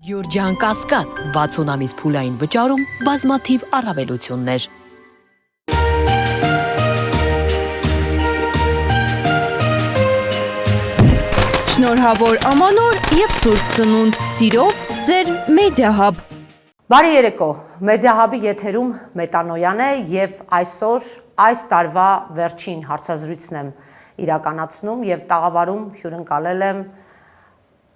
Յորջան Կասկադ 60 ամիս փուլային վճարում բազմաթիվ առավելություններ։ Շնորհավոր Ամանոր եւ Սուրբ Ծնունդ, սիրով ձեր Մեդիահաբ։ Բարի երեկո, Մեդիահաբի եթերում Մետանոյան է եւ այսօր այս տարվա վերջին հարցազրույցն եմ իրականացնում եւ տաղավարում հյուրընկալել եմ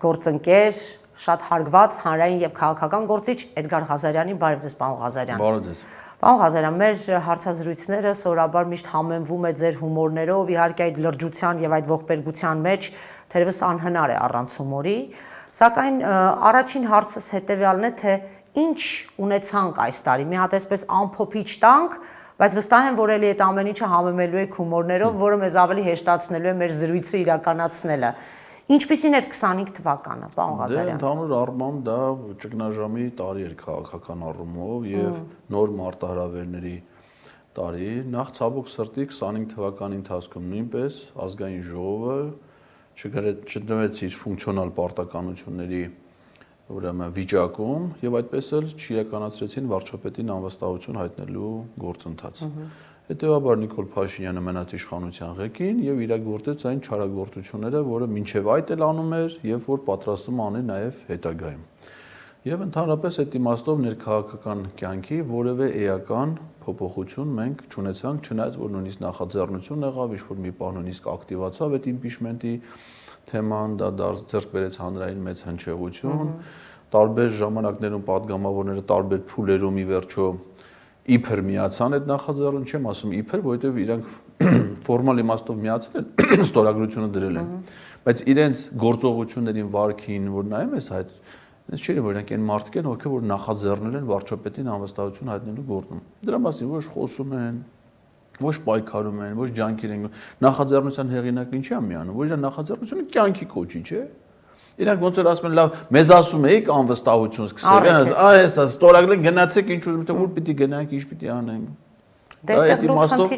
գործընկեր, շատ հարգված հանրային եւ քաղաքական գործիչ Էդգար Ղազարյանի։ Բարև ձեզ, պարոն Ղազարյան։ Բարև ձեզ։ Պարոն Ղազարյան, մեր հարցազրույցները սովորաբար միշտ համեմվում է ձեր հումորներով, իհարկե այդ լրջության եւ այդ ողբերգության մեջ թերևս անհնար է առանց հումորի, սակայն առաջին հարցս հետեւյալն է, թե ինչ ունեցանք այս տարի։ Մի հատ այսպես ամփոփիչ տանք, բայց վստահ եմ, որ էլի այդ ամեն ինչը համեմելու եք հումորներով, որը մեզ ավելի հեշտացնելու է մեր զրույցը իրականացնելը։ Ինչպիսին էր 25 թվականը, պարոն Ղազարյան։ Ընդհանուր առմամբ դա ճգնաժամի տարի էր քաղաքական առումով եւ նոր մարտահրավերների տարի։ Նախ ցավոք սրտի 25 թվականի ընթացքում նույնպես ազգային ժողովը չդրվեց իր ֆունկցիոնալ պարտականությունների ուրեմն վիճակում եւ այդպես էլ չիրականացրեցին վարչապետին անվստահություն հայտնելու գործընթաց։ Հետևաբար Նիկոլ Փաշինյանը մնաց իշխանության ղեկին եւ իրագործեց այն չարագործությունները, որը մինչեւ այդ էլ անում էր եւ որ պատրաստում անի նաեւ հետագայում։ Եվ ընդհանրապես այդ իմաստով ներքաղաքական կյանքի որևէ էական փոփոխություն մենք չունեցանք, չնայած որ նույնիսկ նախաձեռնություն եղավ, ինչ-որ մի բան նույնիսկ ակտիվացավ այդ իմպիչմենտի թեման, դա ձեռք բերեց հանրային մեծ հնչեղություն, տարբեր ժամանակներում падգամավորները տարբեր փուլերում ի վերջո իբր միացան այդ նախաձեռնություն, չեմ ասում իբր, որովհետև իրանք ֆորմալ իմաստով միացել են, ստորագրությունը դրել են, բայց իրենց գործողություններին վարքին, որ նայում ես այդ Ես չէ որ իրանք այն մարդիկ են, ովքեր որ նախաձեռնել են վարչապետին անվստահություն հայտնելու գործում։ Դրա մասին ոչ խոսում են, ոչ պայքարում են, ոչ ջանքեր են։ Նախաձեռնության հեղինակը ինչի՞ է միանում, որ իր նախաձեռնությունը կյանքի կոչի, չէ։ Իրանք ոնց որ ասում են, լավ, մեզ ասում էիք անվստահություն սկսել, այս ստորագրել գնացեք ինչ ուզում, թե ուր պիտի գնանք, ինչ պիտի անենք։ Դա այդ իմաստով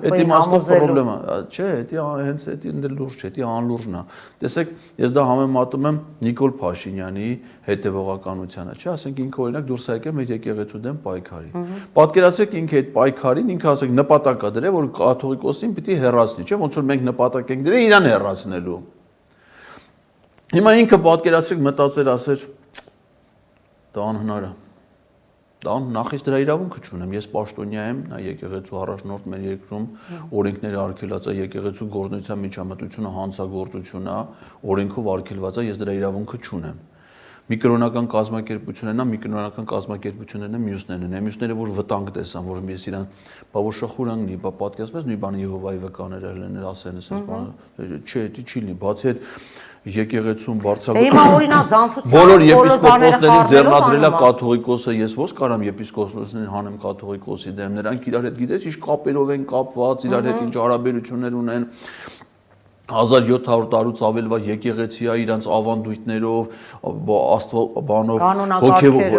ԿՊ-ի համոզելու, չէ, դա հենց դա լուրջ չէ, դա անլուրջն է։ Տեսեք, ես դա համեմատում եմ Նիկոլ Փաշինյանի հետևողականությանը, չէ, ասենք ինքը օրինակ դուրս է եկել մեր եկեղեցու դեմ պայքարի։ Պատկերացրեք ինքը այդ պայքարին, ինքը ասենք նպատակ է դրել, որ կաթողիկոսին պիտի հեռացնի, չէ, ոնց որ մենք նպատակ ենք դրել իրան հեռացնելու։ Հիմա ինքը պատկերացրեք մտածեր ասեր դա անհնար է։ Դա նախից դրա իրավունքը չունեմ, ես պաշտոնյա եմ, նա եկեղեցու առաջնորդ մեր երկրում, օրենքները արգելած է, եկեղեցու գործունեության միջամտությունը հանցագործություն է, օրենքով արգելված է, ես դրա իրավունքը չունեմ։ Մի կրոնական կազմակերպությունն է, մի կրոնական կազմակերպությունն է, մյուսներն են, մյուսները որ վտանգ տեսան, որ ես իրան բավոս շախուրանգնի, պատկերացնես նույն բանը Եհովայի վկաները հելներ ասեն, ասես բանը, չէ, դա չի լինի, բացի այդ եկեղեցում բարձրագույն Հիմա օրինակ զանցության բոլոր եպիսկոպոսներին ձեռնադրել է կաթողիկոսը, ես ո՞ս կարամ եպիսկոպոսներին հանեմ կաթողիկոսի դեմ, նրանք իրար հետ գիտես ինչ կապերով են կապված, իրար հետ ինչ հարաբերություններ ունեն 1700 տարուց ավելվա եկեղեցի է իրանց ավանդույթներով, բանով,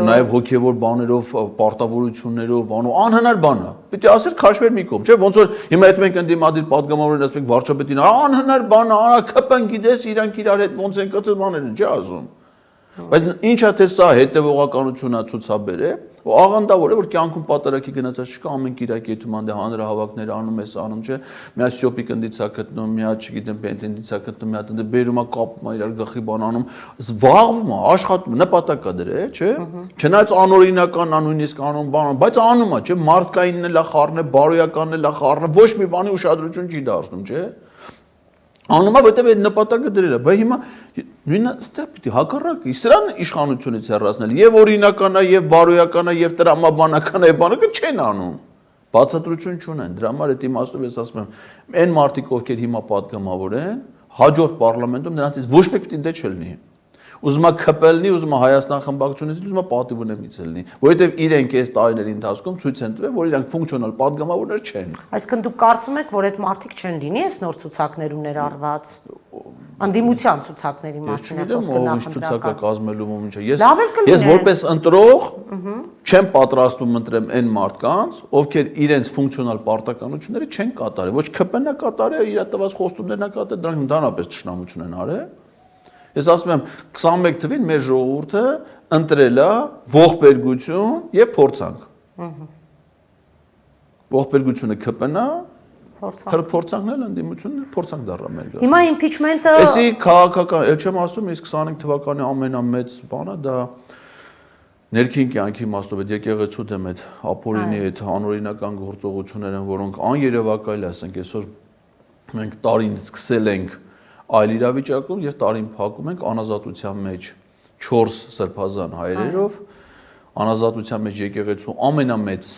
նաև հոգևոր բաներով, պարտավորություններով, բանով, անհնար բան է։ Պիտի ասեր քաշվեր մի կողմ, չէ՞, ոնց որ հիմա այդ մենք ընդդիմադիր падգամավորներ ասենք վարչապետին, անհնար բան է, ԿՊ-ն գիտես, իրանք իրար հետ ոնց են կծել բաներ են, չի ասում։ Բայց ինչա թե սա հետևողականությունը ցուցաբերե, ու աղանդավոր է որ կյանքում պատարակի գնացած չկա ամեն կիրակի հետում անդե հանրահավաքներ անում ես անում չէ մի հատ սյոպի կնդիցա գտնում մի հատ չգիտեմ պենտենդիցա գտնում մի հատ ընդ բերում է կապում է իրար գլխի բան անում զբաղվում է աշխատում նպատակ է դրել չէ չնայած անօրինական նույնիսկ անում բան բայց անում է չէ մարդկայինն էլ է խառնել բարոյականն էլ է խառնել ոչ մի բանի ուշադրություն չի դարձնում չէ Անում է, որտեղ այդ նպատակը դրել է, բայց հիմա նույնը ստեղ պիտի հակառակը, սրան իշխանությունից հեռացնել, եւ օրինական է, եւ բարոյական է, եւ տրամաբանական է, բանակը չեն անում։ Բացատրություն չունեն, դրա համար այդ իմաստով ես ասում եմ, այն մարդիկ, ովքեր հիմա падգամավոր են, հաջորդ պարլամենտում նրանցից ոչ մեկ պիտի դե չլինի։ Ուզում է ԿՊ-լնի, ուզում է Հայաստան խմբակցությունից, ուզում է պատիվունեմից լինի, որովհետև իրենք այս տարիների ընթացքում ցույց են տվել, որ իրանք ֆունկցիոնալ падգամավորներ չեն։ Այսինքն դուք կարծում եք, որ այդ մարդիկ չեն լինի այս նոր ցուցակներում ներառված անդիմության ցուցակների մասին է խոսքը նախընտրական կազմելու մոմինչը։ Ես որպես ընտրող չեմ պատրաստում ընտրեմ այն մարդկանց, ովքեր իրենց ֆունկցիոնալ պարտականությունները չեն կատարել, ոչ ԿՊ-ն է կատարել, իր տված խոստումներն է կատարել, դրանք ընդհանրապես ճշնամություն են արել։ Ես ասում եմ 21 թվին մեր ժողովուրդը ընտրել է ողբերգություն եւ փորձանք։ Ողբերգությունը ԿՊՆ-ա, փորձանքն էլ ընդդիմությունն էլ փորձանք դառա մեր գա։ Հիմա impeachment-ը Էսի քաղաքական, ել չեմ ասում, իսկ 25 թվականի ամենամեծ բանը դա ներքին կյանքի իմաստով այդ եկեղեցու դեմ այդ ապօրինի այդ անօրինական գործողությունները, որոնք աներևակայել, ասենք այսօր մենք տարին սկսել ենք այլ իրավիճակում եւ տարին փակում ենք անազատության մեջ 4 սրբազան հայրերով, անազատության մեջ եկեղեցու ամենամեծ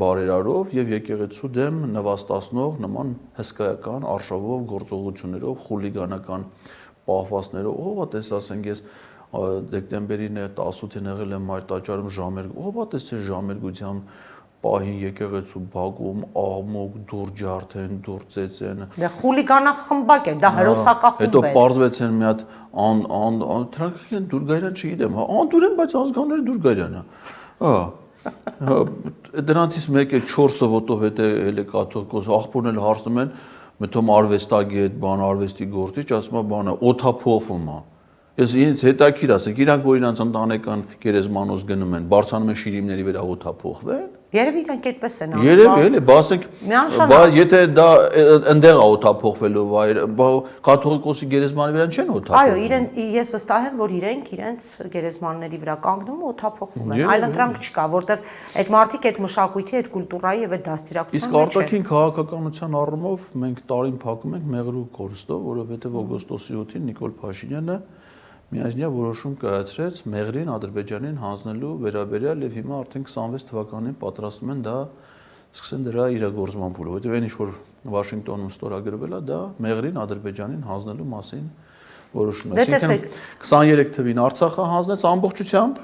բարերարով եւ եկեղեցու դեմ նվաստացնող նման հսկայական արշավով գործողություններով, խուլիգանական պահվածներով, ով է ասենք ես դեկտեմբերին 18-ին եղել եմ այդ տաճարում ժամերգ, ով է ժամերգության պահին եկեղեցու բակում աղմուկ դուր ջարդեն, դուր ծեծեն։ Դա խուլիգանախմբակ է, դա հերոսակախումբ է։ Հետո պարզվեց են մի հատ դրանք են դուրգայրան չգիտեմ, հա, անդուր են, բայց ազգանները դուրգայրան է։ Հա։ Դրանցից մեկը 4 ոտով հետ է կաթողիկոս աղբորն էլ հարցնում են, մտում արվեստագետ, բան արվեստի գործիչ, ասում է բանը օթափողվում է։ Ես ինձ հետաքրիր ասեք, իրանք որ իրանց ընտանեկան գերեզմանոց գնում են, բարձանում են շիրիմների վրա օթափողվեն։ Երևի իրանք այդպես են անում։ Երևի էլի, ասենք, բայց եթե դա ընդեղ է օթափողվելու վայր, կաթողիկոսի գերեզմանի վրա չեն օթափողվում։ Այո, ես վստահ եմ, որ իրենց գերեզմանների վրա կանգնում ու օթափողվում են։ Այլ ընտրանք չկա, որտեվ այդ մարդիկ այդ մշակույթի, այդ կուլտուրայի եւ այդ դաստիարակության Իսկ արտաքին քաղաքականության առումով մենք տարին փակում ենք Մեղրու կորստով, որովհետեւ օգոստոսի 7-ին Նիկոլ Փաշինյանը միայնյա որոշում կայացրեց Մեղրին Ադրբեջանին հանձնելու վերաբերյալ եւ հիմա արդեն 26 թվականին պատրաստում են դա սկսեն դրա իրագործման փուլը, որովհետեւ այն ինչ որ Վաշինգտոնում ստորագրվել է, դա Մեղրին Ադրբեջանին հանձնելու մասին որոշում է։ Այսինքն 23 թվին Արցախը հանձնեց ամբողջությամբ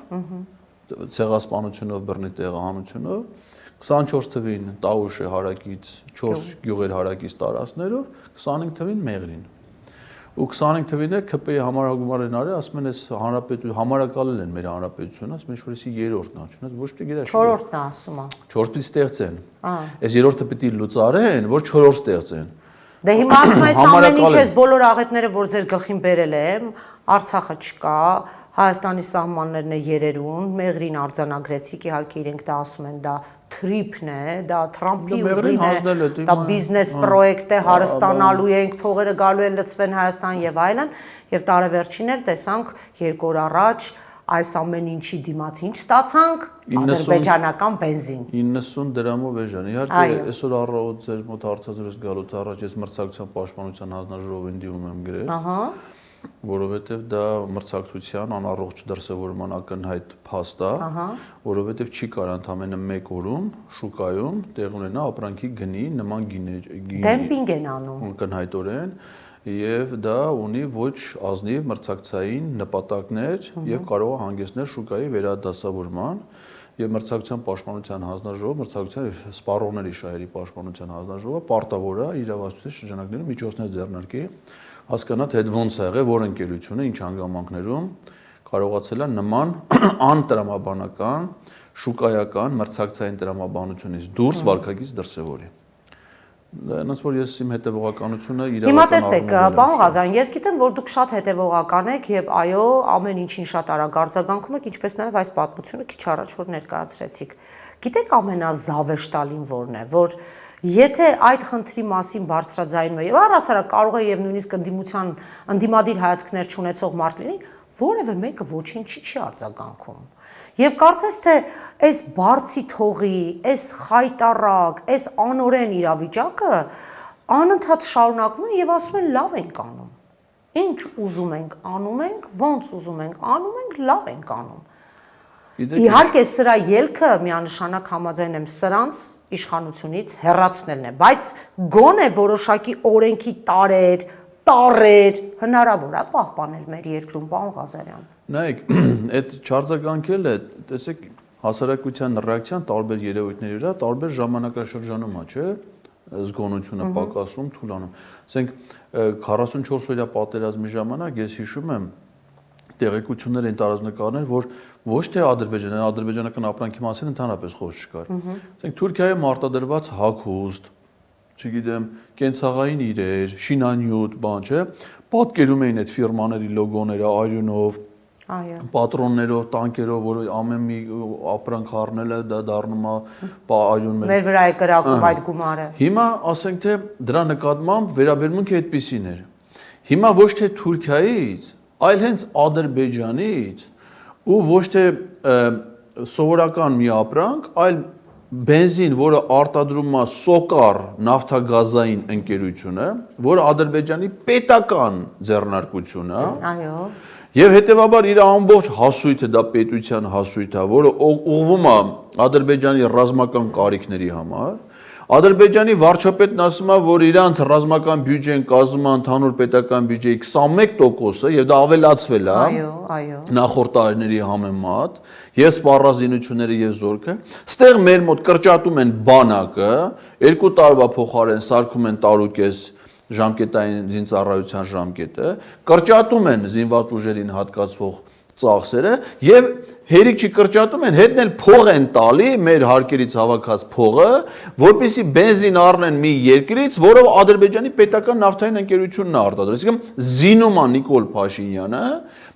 ցեղասպանությունով, բռնի տեղահանությունով, 24 թվին Տաուշը հարակից 4 գյուղեր հարակից տարածքներով, 25 թվին Մեղրին։ Ու 25 թվին է ԿՊ-ի համարագումար են արել, ասում են այս հանրապետություն համարակալել են մեր հանրապետությունը, ասում են որ էսի երրորդն է, չնայած ոչ թե գիտես 4-ն է ասում է։ 4 պիտի ստեղծեն։ Այս երրորդը պիտի լուծարեն, որ 4-րդ ստեղծեն։ Դե հիմա ասում ես ամեն ինչ էս բոլոր աղետները, որ ձեր գլխին բերել եմ, Արցախը չկա, Հայաստանի սահմաններն է երերուն, Մեղրին արձանագրեցիք, իհարկե իրենք դա ասում են, դա թրիփն է, դա Թրամփի ուղին է, դա բիզնես պրոյեկտ է, հարստանալու ենք, փողերը գալու են լցվեն Հայաստան եւ այլն, եւ տարեվերջիներ տեսանք 2 օր առաջ այս ամեն ինչի դիմաց ինչ ստացանք, ադրբեջանական բենզին 90 դրամով էժան։ Իհարկե այսօր առավոտ ձեր մոտ հարցազրույց գալուց առաջ ես մրցակցության պաշտպանության հանձնաժողովին դիմում եմ գրել։ Ահա Որովհետև դա մրցակցության անառողջ դրսևորման ակնհայտ փաստ է, որովհետև չի կարող ընդամենը 1 օրում շուկայում տեղ ունենա ապրանքի գնի նման գինի դեմպինգ են անում ակնհայտորեն եւ դա ունի ոչ ազնիվ մրցակցային նպատակներ եւ կարող է հանգեցնել շուկայի վերադասավորման եւ մրցակցության պաշտպանության հանձնաժողովը մրցակցության եւ սպառողների շահերի պաշտպանության հանձնաժողովը պարտավոր է իրավասության շրջանակներում միջոցներ ձեռնարկի հասկանա թե այդ ոնց է եղել, որ ընկերությունը ինչ հանգամանքներում կարողացել է նման անտրամաբանական, շուկայական, մրցակցային տրամաբանությունից դուրս վարկագից դրսևորի։ Այնպես որ ես իմ հետևողականությունը իրավական Հիմա տեսեք, պարոն Ղազարյան, ես գիտեմ, որ դուք շատ հետևողական եք եւ այո, ամեն ինչին շատ արագ արձագանքում եք, ինչպես նաեւ այս պատմությունը քիչ առաջ որ ներկայացրեցիք։ Գիտեք ամենազավեշտալին որն է, որ Եթե այդ խնդրի մասին բարձրաձայնում է եւ առհասարակ կարող է եւ նույնիսկ ընդդիմադիր հայացքներ չունեցող մարդ լինի, որևէ մեկը ոչինչի չի արձագանքում։ Եվ կարծես թե այս բարձի թողի, այս խայտարակ, այս անօրեն իրավիճակը անընդհատ շարունակվում է եւ ասում են լավ ենք անում։ Ինչ ուզում ենք անում ենք, ոնց ուզում ենք անում ենք, լավ ենք անում։ Իհարկե սրա ելքը միանշանակ համաձայն եմ սրանց իշխանությունից հեռացնելն է, բայց գոնե որոշակի օրենքի տարեր հնարավոր է պահպանել մեր երկրում, պարոն Ղազարյան։ Նայեք, այդ չարձագանքել է, տեսեք, հասարակության ռեակցիան տարբեր երևույթների վրա, տարբեր ժամանակաշրջանում է, չէ՞, զգոնությունը պակասում, թուլանում։ Ասենք 44 օրյա պատերազմի ժամանակ ես հիշում եմ տեղեկություններ են տարածնկարներ, որ ոչ թե ադրբեջանական ապրանքի մասին ընդհանրապես խոսք չկար։ Ասենք Թուրքիայում արտադրված հագուստ, չգիտեմ, կենցաղային իրեր, շինանյութ, բան, չէ, պատկերում էին այդ ֆիրմաների լոգոները արյունով, Պատրոններով, տանկերով, որ ամեն մի ապրանք առնելը դա դառնում է այրուն Մեր վրա է կրակում այդ գումարը։ Հիմա ասենք թե դրա նկատմամբ վերաբերմունքը այդպեսին էր։ Հիմա ոչ թե Թուրքիայից, այլ հենց Ադրբեջանից ու ոչ թե սովորական մի ապրանք, այլ բենզին, որը արտադրում է Սոկար նավթագազային ընկերությունը, որը Ադրբեջանի պետական ձեռնարկություն է։ Այո։ Եվ հետևաբար իր ամբողջ հասույթը դա պետության հասույթ է, որը ուղղվում է Ադրբեջանի ռազմական կարիքների համար։ Ադրբեջանի վարչապետն ասում է, որ իրանց ռազմական բյուջեն կազմում է ընդհանուր պետական բյուջեի 21%-ը եւ դա ավելացվել է։ Այո։ Նախորդ տարիների համեմատ, եւ սպառազինությունները եւ զորքը, ստեղ մեր մոտ կրճատում են բանակը, 2 տարվա փոխարեն սարքում են տարուկես ժամկետային զինծառայության ժամկետը, կրճատում են զինված ուժերին հատկացվող ծախսերը եւ հերիք չի կրճատում են, հետն էլ փող են տալի մեր հարկերից հավաքած փողը, որպեսզի բենզին առնեն մի երկրից, որով Ադրբեջանի պետական նավթային ընկերությունն է արտադրել։ Այսինքն զինում է Նիկոլ Փաշինյանը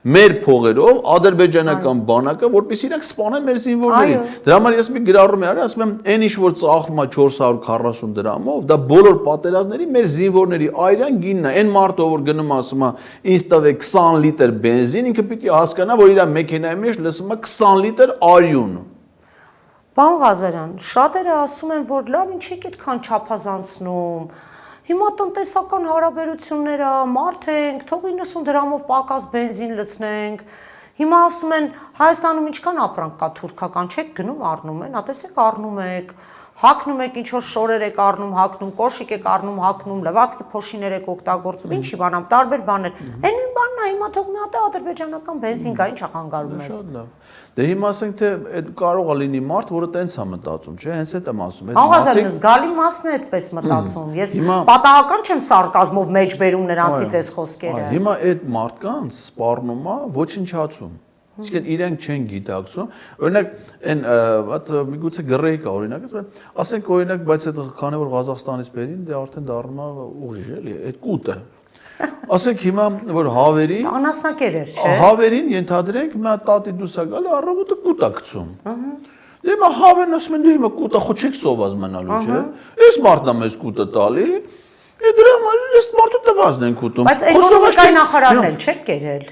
մեր փողերով ադրբեջանական բանակը, որպեսզի իրենք սպանեն մեր զինվորներին։ Դրա համար ես մի գրառում եմ արել, ասում եմ, այն ինչ որ ծախվում է 440 դրամով, դա բոլոր պատերազմների մեր զինվորների այրան գինն է։ Այն մարդը, որ գնում է, ասում է, ինձ տվեք 20 լիտր բենզին, ինքը պիտի հասկանա, որ իր մեքենայի մեջ լսում է 20 լիտր արյուն։ Պարոն Ղազարյան, շատերը ասում են, որ լավ, ինչի՞ այդքան չափազանցնում։ Հիմա տնտեսական հարաբերությունները, մարդ ենք, թող 90 դրամով պակաս բենզին լցնենք։ Հիմա ասում են, Հայաստանում ինչքան ապրանք կա թուրքական, չեք գնում առնում են, ատեսեք առնում եք, հագնում եք ինչ որ շորեր եք առնում, հագնում, կոշիկ եք առնում, հագնում, լվացքի փոշիներ եք օգտագործում, ինչի բանամ, տարբեր բաներ։ Այն նույն բանն է, հիմա թող մի հատ ադրբեջանական բենզին կա, ինչ ախանգարում ես։ Շատ լավ։ Դե հիմա ասենք թե այդ կարող է լինի մարդ, որը տենց է մտածում, չէ՞, հենց այդ եմ ասում։ Աղազարին զգալի մասն է այդպես մտածում։ Ես պատահական չեմ սարկազմով մեջ բերում նրանցից այս խոսքերը։ Հիմա այդ մարդկանց սպառնում է ոչնչացում։ Իսկ իրենք չեն գիտակցում։ Օրինակ, այն հատ միգուցե գրեի կա օրինակ, ասենք օրինակ, բայց այդ քանի որ Ղազախստանից բերին, դե արդեն դառնում է ուղիղ էլի, այդ կուտը։ Ասենք հիմա որ հավերի անասնակեր էր, չէ՞։ Հավերին ենթադրենք մի հատ տատի դուրս է գալի, առավոտը կուտ է գցում։ Դե հիմա հավերն ասում են դու հիմա կուտը խոչեք սոված մնալու, չէ՞։ Այս մարդն է մեզ կուտը տալի, դրա համար այս մարդու տվածն են կուտում։ Բայց էկոնոմիկայի նախարարն էլ չէ՞ կերել։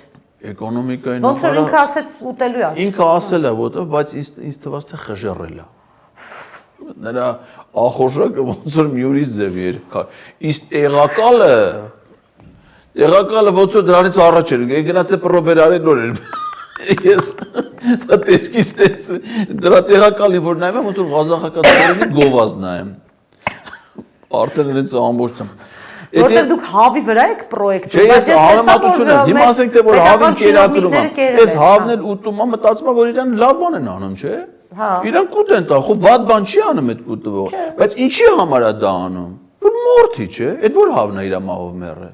Էկոնոմիկայի Ոնց որ ինքը ասեց ուտելու է։ Ինքը ասել է, որտեղ, բայց ինձ թվաց թե խժռել է։ Նրա ախորժակը ոնց որ մյուրից ձև էր։ Իսկ տեղակալը ոնց որ դրանից առաջ էր, գնաց է պրոբերարի նոր էր։ Ես դա տեսքից տես դրա տեղակալին որ նայում եմ, ոնց որ ղազախական ծերունի գովազ նայեմ։ Արդեն իրենց ամբողջությամբ Որտեղ դուք հավի վրա եք պրոյեկտում, բայց ես համեմատությունը հիմա ասենք թե որ հավին կերակրում է, այս հավն էլ ուտում է, մտածում է որ իրան լավ բան են անում, չէ՞։ Իրան կուտ են տա, խո վատ բան չի անում այդ կուտը, բայց ինչի համար է դա անում։ Որ մորթի, չէ՞։ Այդ որ հավն է իր մահով մեռը։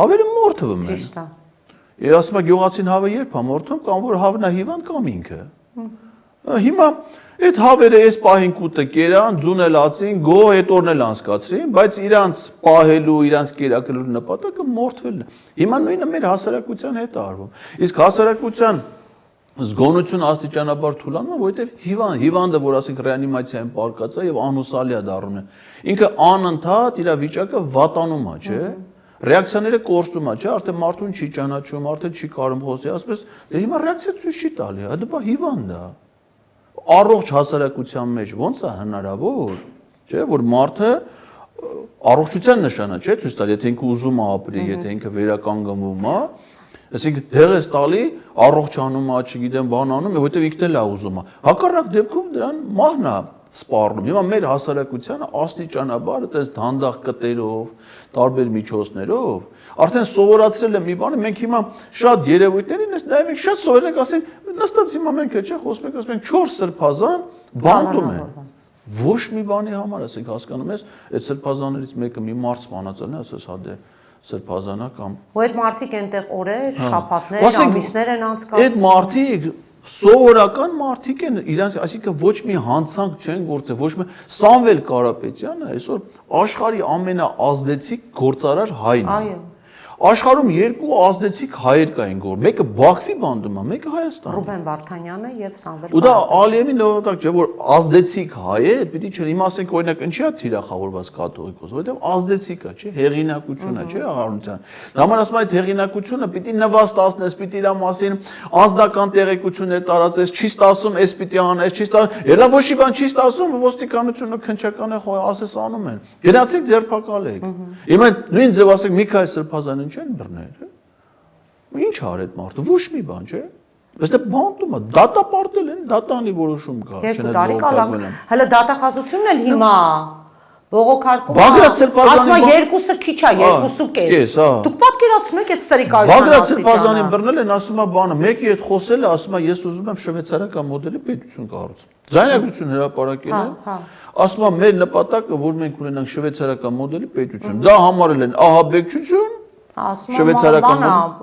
Հավերը մորթվում են։ Ճիշտ է։ Ես ասում եմ գյուղացին հավը երբ է մորթում, կամ որ հավն է հիվանդ կամ ինքը։ Հիմա այդ հավերը այս պահին կուտը կերան, ձունելացին, գոհ հետորն էլ անցկացրին, բայց իրանց պահելու, իրանց կերակրելու նպատակը մորթվելն է։ Հիմա նույնը մեր հասարակության հետ է արվում։ Իսկ հասարակության զգոնությունը աստիճանաբար թուլանում է, որովհետև հիվանդը, որ ասենք ռեանիմացիայում պարկած է եւ անուսալի է դառնում է, ինքը անընդհատ իր վիճակը վատանում է, չէ՞։ Ռեակցիաները կորցնում է, չէ՞, արդեն մարդուն չի ճանաչում, արդեն չի կարող խոսել, ասես, դե հիմա ռեակցիա ցույց չի տալի, դա հիվանդ է։ Առողջ հասարակության մեջ ոնց է հնարավոր, չէ՞, որ մարդը առողջության նշանը չէ ցույց տալ, եթե ինքը ուզում է ապրի, եթե ինքը վերականգնվում է, այսինքն դեղ է տալի, առողջանում է, չգիտեմ, բան անում, որովհետև ինքն էլ է ուզում է։ Հակառակ դեպքում դրան մահն է սպառնում։ Հիմա մեր հասարակությանը աստիճանաբար այդպես դանդաղ կտերով, տարբեր միջոցներով արդեն սովորացրել է մի բանը, մենք հիմա շատ երևույթներին ես նայում ենք, շատ սովորել ենք, ասենք, նստած հիմա մենք չէ, խոսում ենք, ասում ենք 4 սրբազան բանտում են։ Ոչ մի բանի համար, ասենք, հասկանում ես, այդ սրբազաններից մեկը մի մարդ սպանածելն է, ասես, հա դե սրբազանա կամ։ Ու այդ մարդիկ այնտեղ օրեր, շաբաթներ, ամիսներ են անցկացնում։ Այդ մարդիկ սովորական մարդիկ են, իրանց, այսինքն ոչ մի հանցանք չեն գործել, ոչ մի Սամվել Կարապետյանը այսօր աշխարհի ամենաազդեցիկ գործարար հայն է։ Աշխարհում երկու ազդեցիկ հայեր կային գոր, մեկը Բաքվի բանդում է, մեկը Հայաստանում։ Ռուբեն Վարդանյանը եւ Սամվել Ու դա Ալիևին լավատակ չէ, որ ազդեցիկ հայ է, պիտի չէ, հիմա ասենք օրինակ ինչի է թիրախավորված կաթողիկոս, որովհետեւ ազդեցիկ է, չէ, հեղինակություն է, չէ, աղարության։ Նման ասում այդ հեղինակությունը պիտի նվաստացնես, պիտի իր մասին ազդական տեղեկություններ տարածես, չի ստասում, էս պիտի անես, չի ստասում, ելա ոչ մի բան չի ստասում, ոստիկանությունը քնչական է ասես անում են։ Գնացեք ձերբակալեք։ Հիմա նույն ձև ասեք Միքայել Սրբազանին չեն բռնել։ Ինչ արեց մարդը, ոչ մի բան, չէ։ Այստեղ բանտում է, դատապարտել են, դատանի որոշում կա, Երկու տարի կալանք։ Հələ դատախազությունն էլ հիմա բողոքարկում Բագրատ Սրբազանի ասում երկուսը քիչ է, 2.5։ Դուք պատկերացնեք այս սրիկայությունը։ Բագրատ Սրբազանին բռնել են, ասում է բանը, մեկի հետ խոսել է, ասում է ես ուզում եմ շվեյցարական մոդելի պետություն կառուցել։ Ձայնագրություն հրապարակել են։ Ասում է մեր նպատակը, որ մենք ունենանք շվեյցարական մոդելի պետություն։ Դա համարել են ահաբեկչություն, շվեյցարական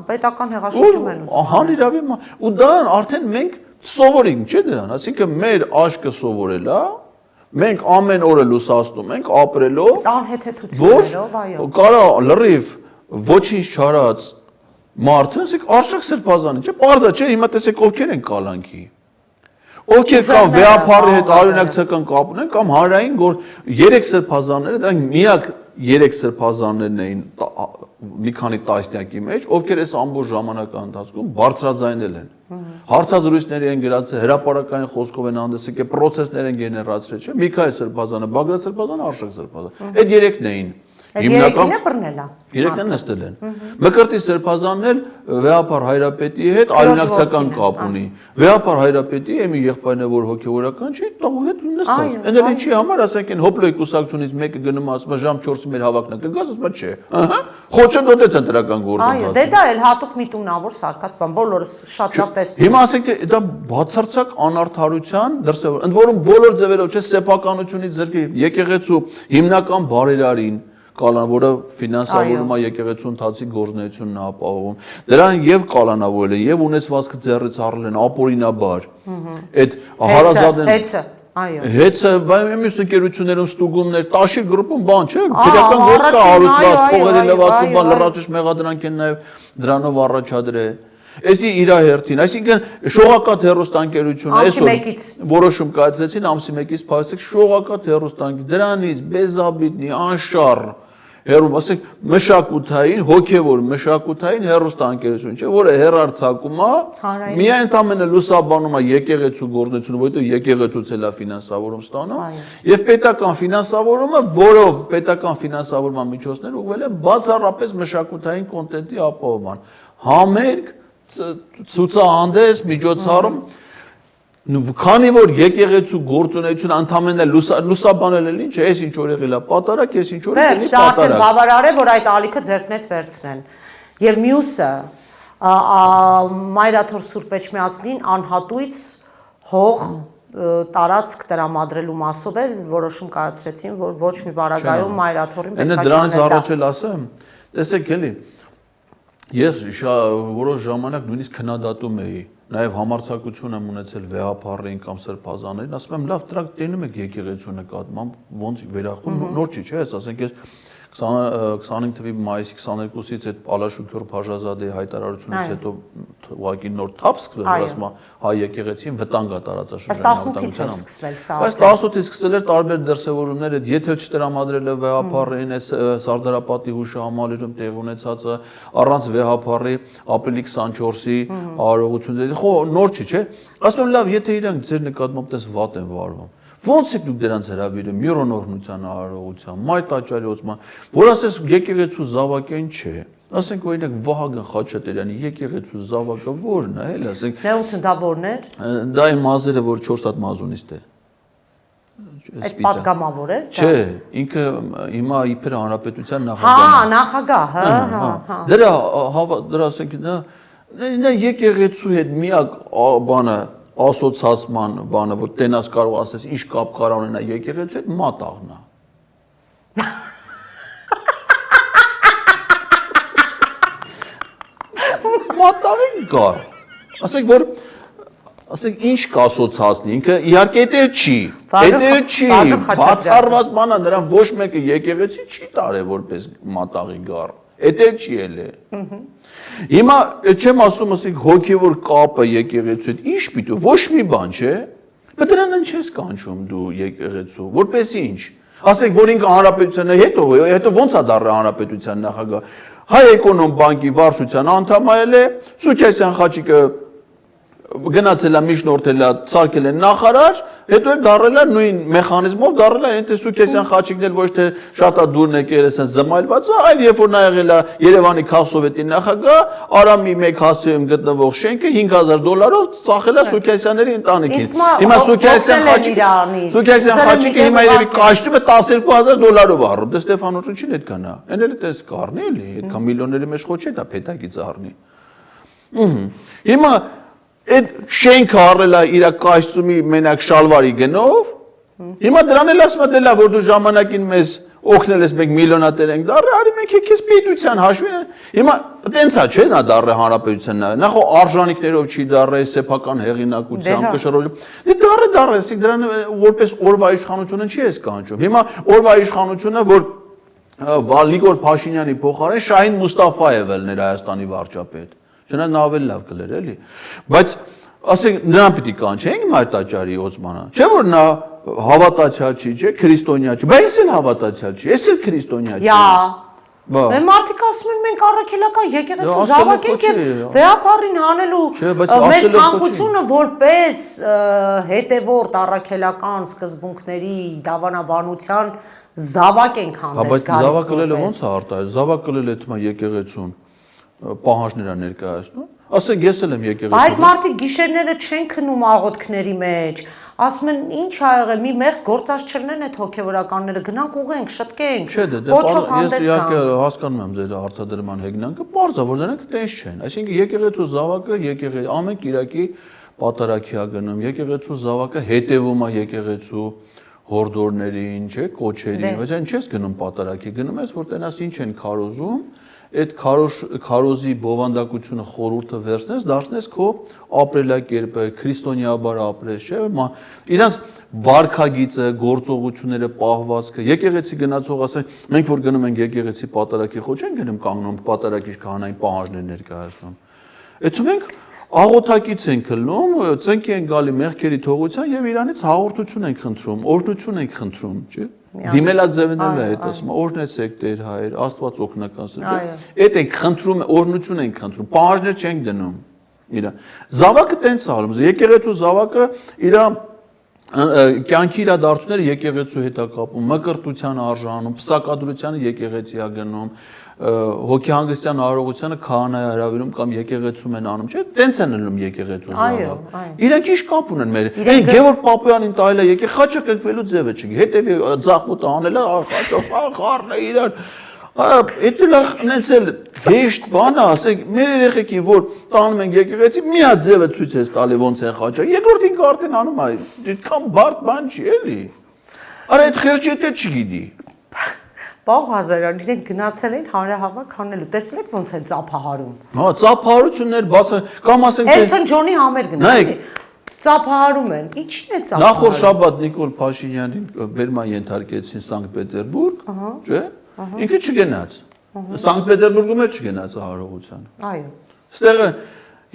պետական հեղաշրջում են ուզում։ Ահան իրավի ու դա արդեն մենք սովորենք, չէ՞ դրան, այսինքն մեր աշկը սովորել է, մենք ամեն օր լուսացնում ենք ապրելով, անհեթեթություններով, այո։ Կարա լրիվ ոչինչ չարած մարդը, ասենք Արշակ Սրբազանը, չէ՞, պարզա, չէ, հիմա տեսեք ովքեր են կալանքի։ Ովքեր կամ վեհապարի հետ արյունակցական կապ ունեն կամ հանրային որ 3 սրբազանները, դրանք միակ 3 սրբազաններն էին մի քանի տասնյակի մեջ, ովքեր այս ամբողջ ժամանակի ընթացքում բարձրաձայնել են։ Հարցազրույցների են գրացել, հրապարակային խոսքով են հանդես եկել, process-ներ են գեներացրել, չէ՞։ Միքայել Սրբազանը, Բագրատ Սրբազանը, Արշակ Սրբազանը։ Այդ 3-ն էին։ Հիմնական բռնել է։ Երեքն են նստել են։ Մկրտի Սրբազանն էլ Վեհապար Հայրապետի հետ արյունակցական կապ ունի։ Վեհապար Հայրապետի եմի եղբայրն է որ հոգևորական չի, տաղու հետ նստած։ Էն էլ ինչի համար, ասենք են հոպլոյ կուսակցությունից մեկը գնում ասում է ժամ 4-ի մեր հավաքն կգաս, ասում է չէ։ Ահա։ Խոչը դոդեց ընտրական գործընթացը։ Այո, դե դա էլ հատուկ միտումնավոր սարկած բան, բոլորս շատ լավ տեսնում։ Հիմա ասենք դա բացարձակ անարդարության դրսևոր։ Ընդ որում բոլոր ձևերով չէ սեփականությունից զրկի եկեղեցու հիմնական բարերարին կալան, որը ֆինանսավորում է եկեղեցու ընթացիկ գործունեությունն ապահովում։ Դրան եւ կալանավորել է, եւ ունեցվածքը ձեռից առել են ապօրինաբար։ Այդ հարազատն Հեցը, այո։ Հեցը, բայց մյուս ընկերություններում ստուգումներ, տաշի գրուպում բան չէ, քրեական գործ կա հարուցված, փողերը լվացում, բան լրացուցիչ մեղադրանք են նաեւ դրանով առաջադրել։ Էսի իր հերթին, այսինքն շողակատ հերոստանգերությունը այսօր որոշում կայացրեցին ամսի 1-ից փաստիկ շողակատ հերոստանգի դրանից բեզաբիտնի անշար հերում, ասենք մշակութային, հոգևոր մշակութային հերոստանգերություն, չէ, որը հերարցակում է, միայն ընդամենը լուսաբանում է եկեղեցու գործունեությունը, որովհետև եկեղեցուց էլ է ֆինանսավորում ստանում, եւ պետական ֆինանսավորումը, որով պետական ֆինանսավորման միջոցները ուղղվել են բացառապես մշակութային կոնտենտի ապահովման, համերգ ցուցահանդես, միջոցառում, քանի որ եկեղեցու գործունեությունը ընդամենը լուսաբանել էլ ինչ է, այս ինչ որ եղել է պատարակ, այս ինչ որ եղել է պատարակ։ Դա արդեն բավարար է, որ այդ ալիքը ձեռքնից վերցնեն։ Եվ մյուսը Մայրաթոր Սուրբ Էջմիածնին անհատույց հող տարածք տրամադրելու մասով էլ որոշում կայացրեցին, որ ոչ մի բարագայում Մայրաթորին պետք է դրանից առաջ էլ ասեմ, տեսեք էլի, ես որոշ ժամանակ նույնիսկ քննադատում էի, նաև համարձակություն եմ ունեցել վեհապարներին կամ սրբազաններին, ասում եմ, լավ, դրանք տենում եք եկեղեցու նկատմամբ, ոնց վերախում, նոր չի, չէ՞, ասենք ես 25 թվականի մայիսի 22-ից այդ Ալաշուքյոր Փաժազադեի հայտարարությունից հետո ուղղակի նոր թափ սկսվել, ասում է հայ եկեղեցին վտանգ է տարածաշրջանի Բայց 18-ից սկսել էր տարբեր դրսևորումներ, այդ եթե չտրամադրել է վեհապարներին, այս Սարդարապատի հուշահամալիրում տեղի ունեցածը առանց վեհապարի ապրիլի 24-ի արարողություններից, նոր չի, չէ՞։ Ասում եմ, լավ, եթե իրանք ձեր նկատմամբ տես վատ են վարվում, ոնց եք դուք դրանց հրավիրում միրոնորնության արարողության, մայր տաճարի ոցման, որ ասես եկեղեցու զավակեն չէ։ Ասենք օրինակ Վահագն Խաչատրյանի եկեղեցու զավակը ո՞րն է, էլ ասենք։ Նեղություն դա ո՞րն էր։ Դա այն մազերը, որ 4 հատ մազունիստ է։ Այդ պատգամավոր էր։ Չէ, ինքը հիմա իբր հանրապետության նախագահ է։ Հա, նախագահ, հա։ Դրա ասենք նա եկեղեցու հետ միակ բանը ասոցացման բանը, որ տենաս կարող ասես ինչ կապ կարող ունենա եկեղեցու հետ մատաղն է։ Մատաղի գար։ Ասենք որ ասենք ինչ կասոցացնի, ինքը իհարկե դա չի։ Դա չի։ Բացառված բանա, նրան ոչ մեկը եկեղեցի չի տարել որպես մատաղի գար։ Էդ էլ չի ելե։ Հիմա չեմ ասում ասիկ հոգևոր կապը եկեղեցու հետ, ինչ պիտի, ոչ մի բան, չէ։ Բայց դրան չես կանչում դու եկեղեցու, որպես ինչ։ Ասեք, որ ինքը հանրապետության հետո ո՞նց է դառը հանրապետության նախագահ։ Հայ էկոնոմ բանկի վարչության անդամ ել է, Սուքեսյան Խաչիկը գնացել է միջնորդել է, ցարկել են նախարար, հետո էլ դառել է նույն մեխանիզմով դառել է այնտեղ Սուքեսյան Խաչիկն էլ ոչ թե շատ է դուր եկերեսն զմայլված, այլ երբ որ նա եղել է Երևանի քաղսովետի նախագահ, Արամի մեկ հասցեում գտնվող շենքը $5,000 ծախել է Սուքեսյանների ընտանիքին։ Հիմա Սուքեսյան Խաչիկը հիմա երևի կաշում է $12,000 առնում, դե Ստեփանոջին հետ կանա։ Էն էլ էս կառնի էլի, այդքան միլիոնների մեջ ոչ է դա փետակից առնի։ Հիմա այդ շենքը առել է իր կայսումի մենակ շալվարի գնով, հիմա դրան էլ ասում է որ դու ժամանակին մեզ օգնել ես մենք միլիոնատեր ենք դառը, արի մենք եկես պետության հաշվին, հիմա տենց է չէ նա դառը հանրապետության նախ արժանինքներով չի դառը, սեփական հեղինակությամբ, կշռով, դե դառը, ասիկ դրան որպես օրվա իշխանությունը չի ես կանչում, հիմա օրվա իշխանությունը, որ Նիկոլ Փաշինյանի փոխարեն Շահին Մուստաֆաևն էր Հայաստանի վարչապետ, Չնայած նա ավելի լավ կլեր էլի, բայց ասենք նրան պիտի կանչենք Մարտաճարի Օսմանը, չէ՞ որ նա հավատացյալ չի, չէ, քրիստոնյա չի, բայց ես էլ հավատացյալ չի, ես էլ քրիստոնյա չի։ Մենք մարդիկ ասում են մենք առաքելական եկեղեցու զավակ ենք եւ վեհապարին հանելու մեր ցանկությունը որպես հետևորդ առաքելական սկզբունքների դավանաբանության զավակ ենք հանդես գալիս։ Բայց զավակը լելը ո՞նց է արտահայտ, զավակը լելը թվում է եկեղեցուն պահանջներ ներկայացնում։ Ասենք ես էլ եմ եկեղեցու։ Այդ մարդիկ գիշերները չեն քնում աղոթքների մեջ, ասում են ինչ ա եղել, մի մեղ գործած չլինեն այդ հոգևորականները, գնանք ուղենք, շտկենք։ Չէ, ես իհարկե հասկանում եմ ձեր հարցադրման հեգնանքը, բարձա որ դրանք տես չեն։ Այսինքն եկեղեցու զավակը ամեն Կիրակի պատարագի ա գնում, եկեղեցու զավակը հետևում է եկեղեցու հորդորներին, չէ, կոչերին, բայց այն չես գնում պատարագի, գնում ես որ տենաս ինչ են քարոզում, այդ քարոզի բովանդակությունը խորհուրդը վերցնես, դարձնես քո ապրելակերպը, քրիստոնեաբար ապրես, չէ՞, իրանց վարքագիծը, գործողությունները, պահվածքը, եկեղեցի գնացող ասեն, մենք որ գնում ենք եկեղեցի պատարագի, ხო չեն գնում կանգնում պատարագի քահանային պահանջներ ներկայացնում։ Այդ մենք աղոթակից ենք լնում, ծնկի են գալի մեղքերի թողության եւ իրանից հաղորդություն ենք խնդրում, օրհնություն ենք խնդրում, չէ՞։ Դիմելաձևն էլ է այդ ասում, օրհնեցեք Տեր Հայր, Աստված օգնական սրտը։ Այդ ենք խնդրում, օրհնություն ենք խնդրում, պահանջներ չենք դնում։ Իրա զավակը տենց է ալում, եկեղեցու զավակը իր կյանքի իրադարձությունները եկեղեցու հետ է կապում, մկրտության արժանում, պսակադրությանը եկեղեցի է գնում, հոգեհանգստյան արարողությանը քահանա է հրավիրում կամ եկեղեցում են անում, չէ՞, տենց են ելնում եկեղեցու զավակ։ Իրենք ինչ կապ ունեն մեր։ Այն Գևորգ Պապյանին տայել է եկե խաչը կնքվելու ձևը չի։ Հետևի ձախմուտը անել է, խառն է իրար։ Այդ լախնես էլ հեշտ բան է, ասեք, մեր երեխեքի որ տանում են եկեղեցի, մի հատ ձևը ցույց ես տալի ոնց են խաչը։ Երկրորդին արդեն անում է, դիտքան բարդ բան չի էլի։ Արա այդ խեղճը դե չգիտի։ Պաղ Ղազարյան, իրենք գնացել են հանրահավաք հանելու, տեսել եք ոնց են ծափահարում։ Հա, ծափահարություններ բացը, կամ ասենք թե Էլթոն Ջոնի համեր գնալ։ Ծափահարում են, ի՞նչն է ծափահարում։ Նախորդ շաբաթ Նիկոլ Փաշինյանին բերման ենթարկեցին Սանկտ Պետերբուրգ, չէ՞։ Ինքը չգնաց։ Սանկտ Պետերբուրգում էլ չգնաց հարողության։ Այո։ Ստեղը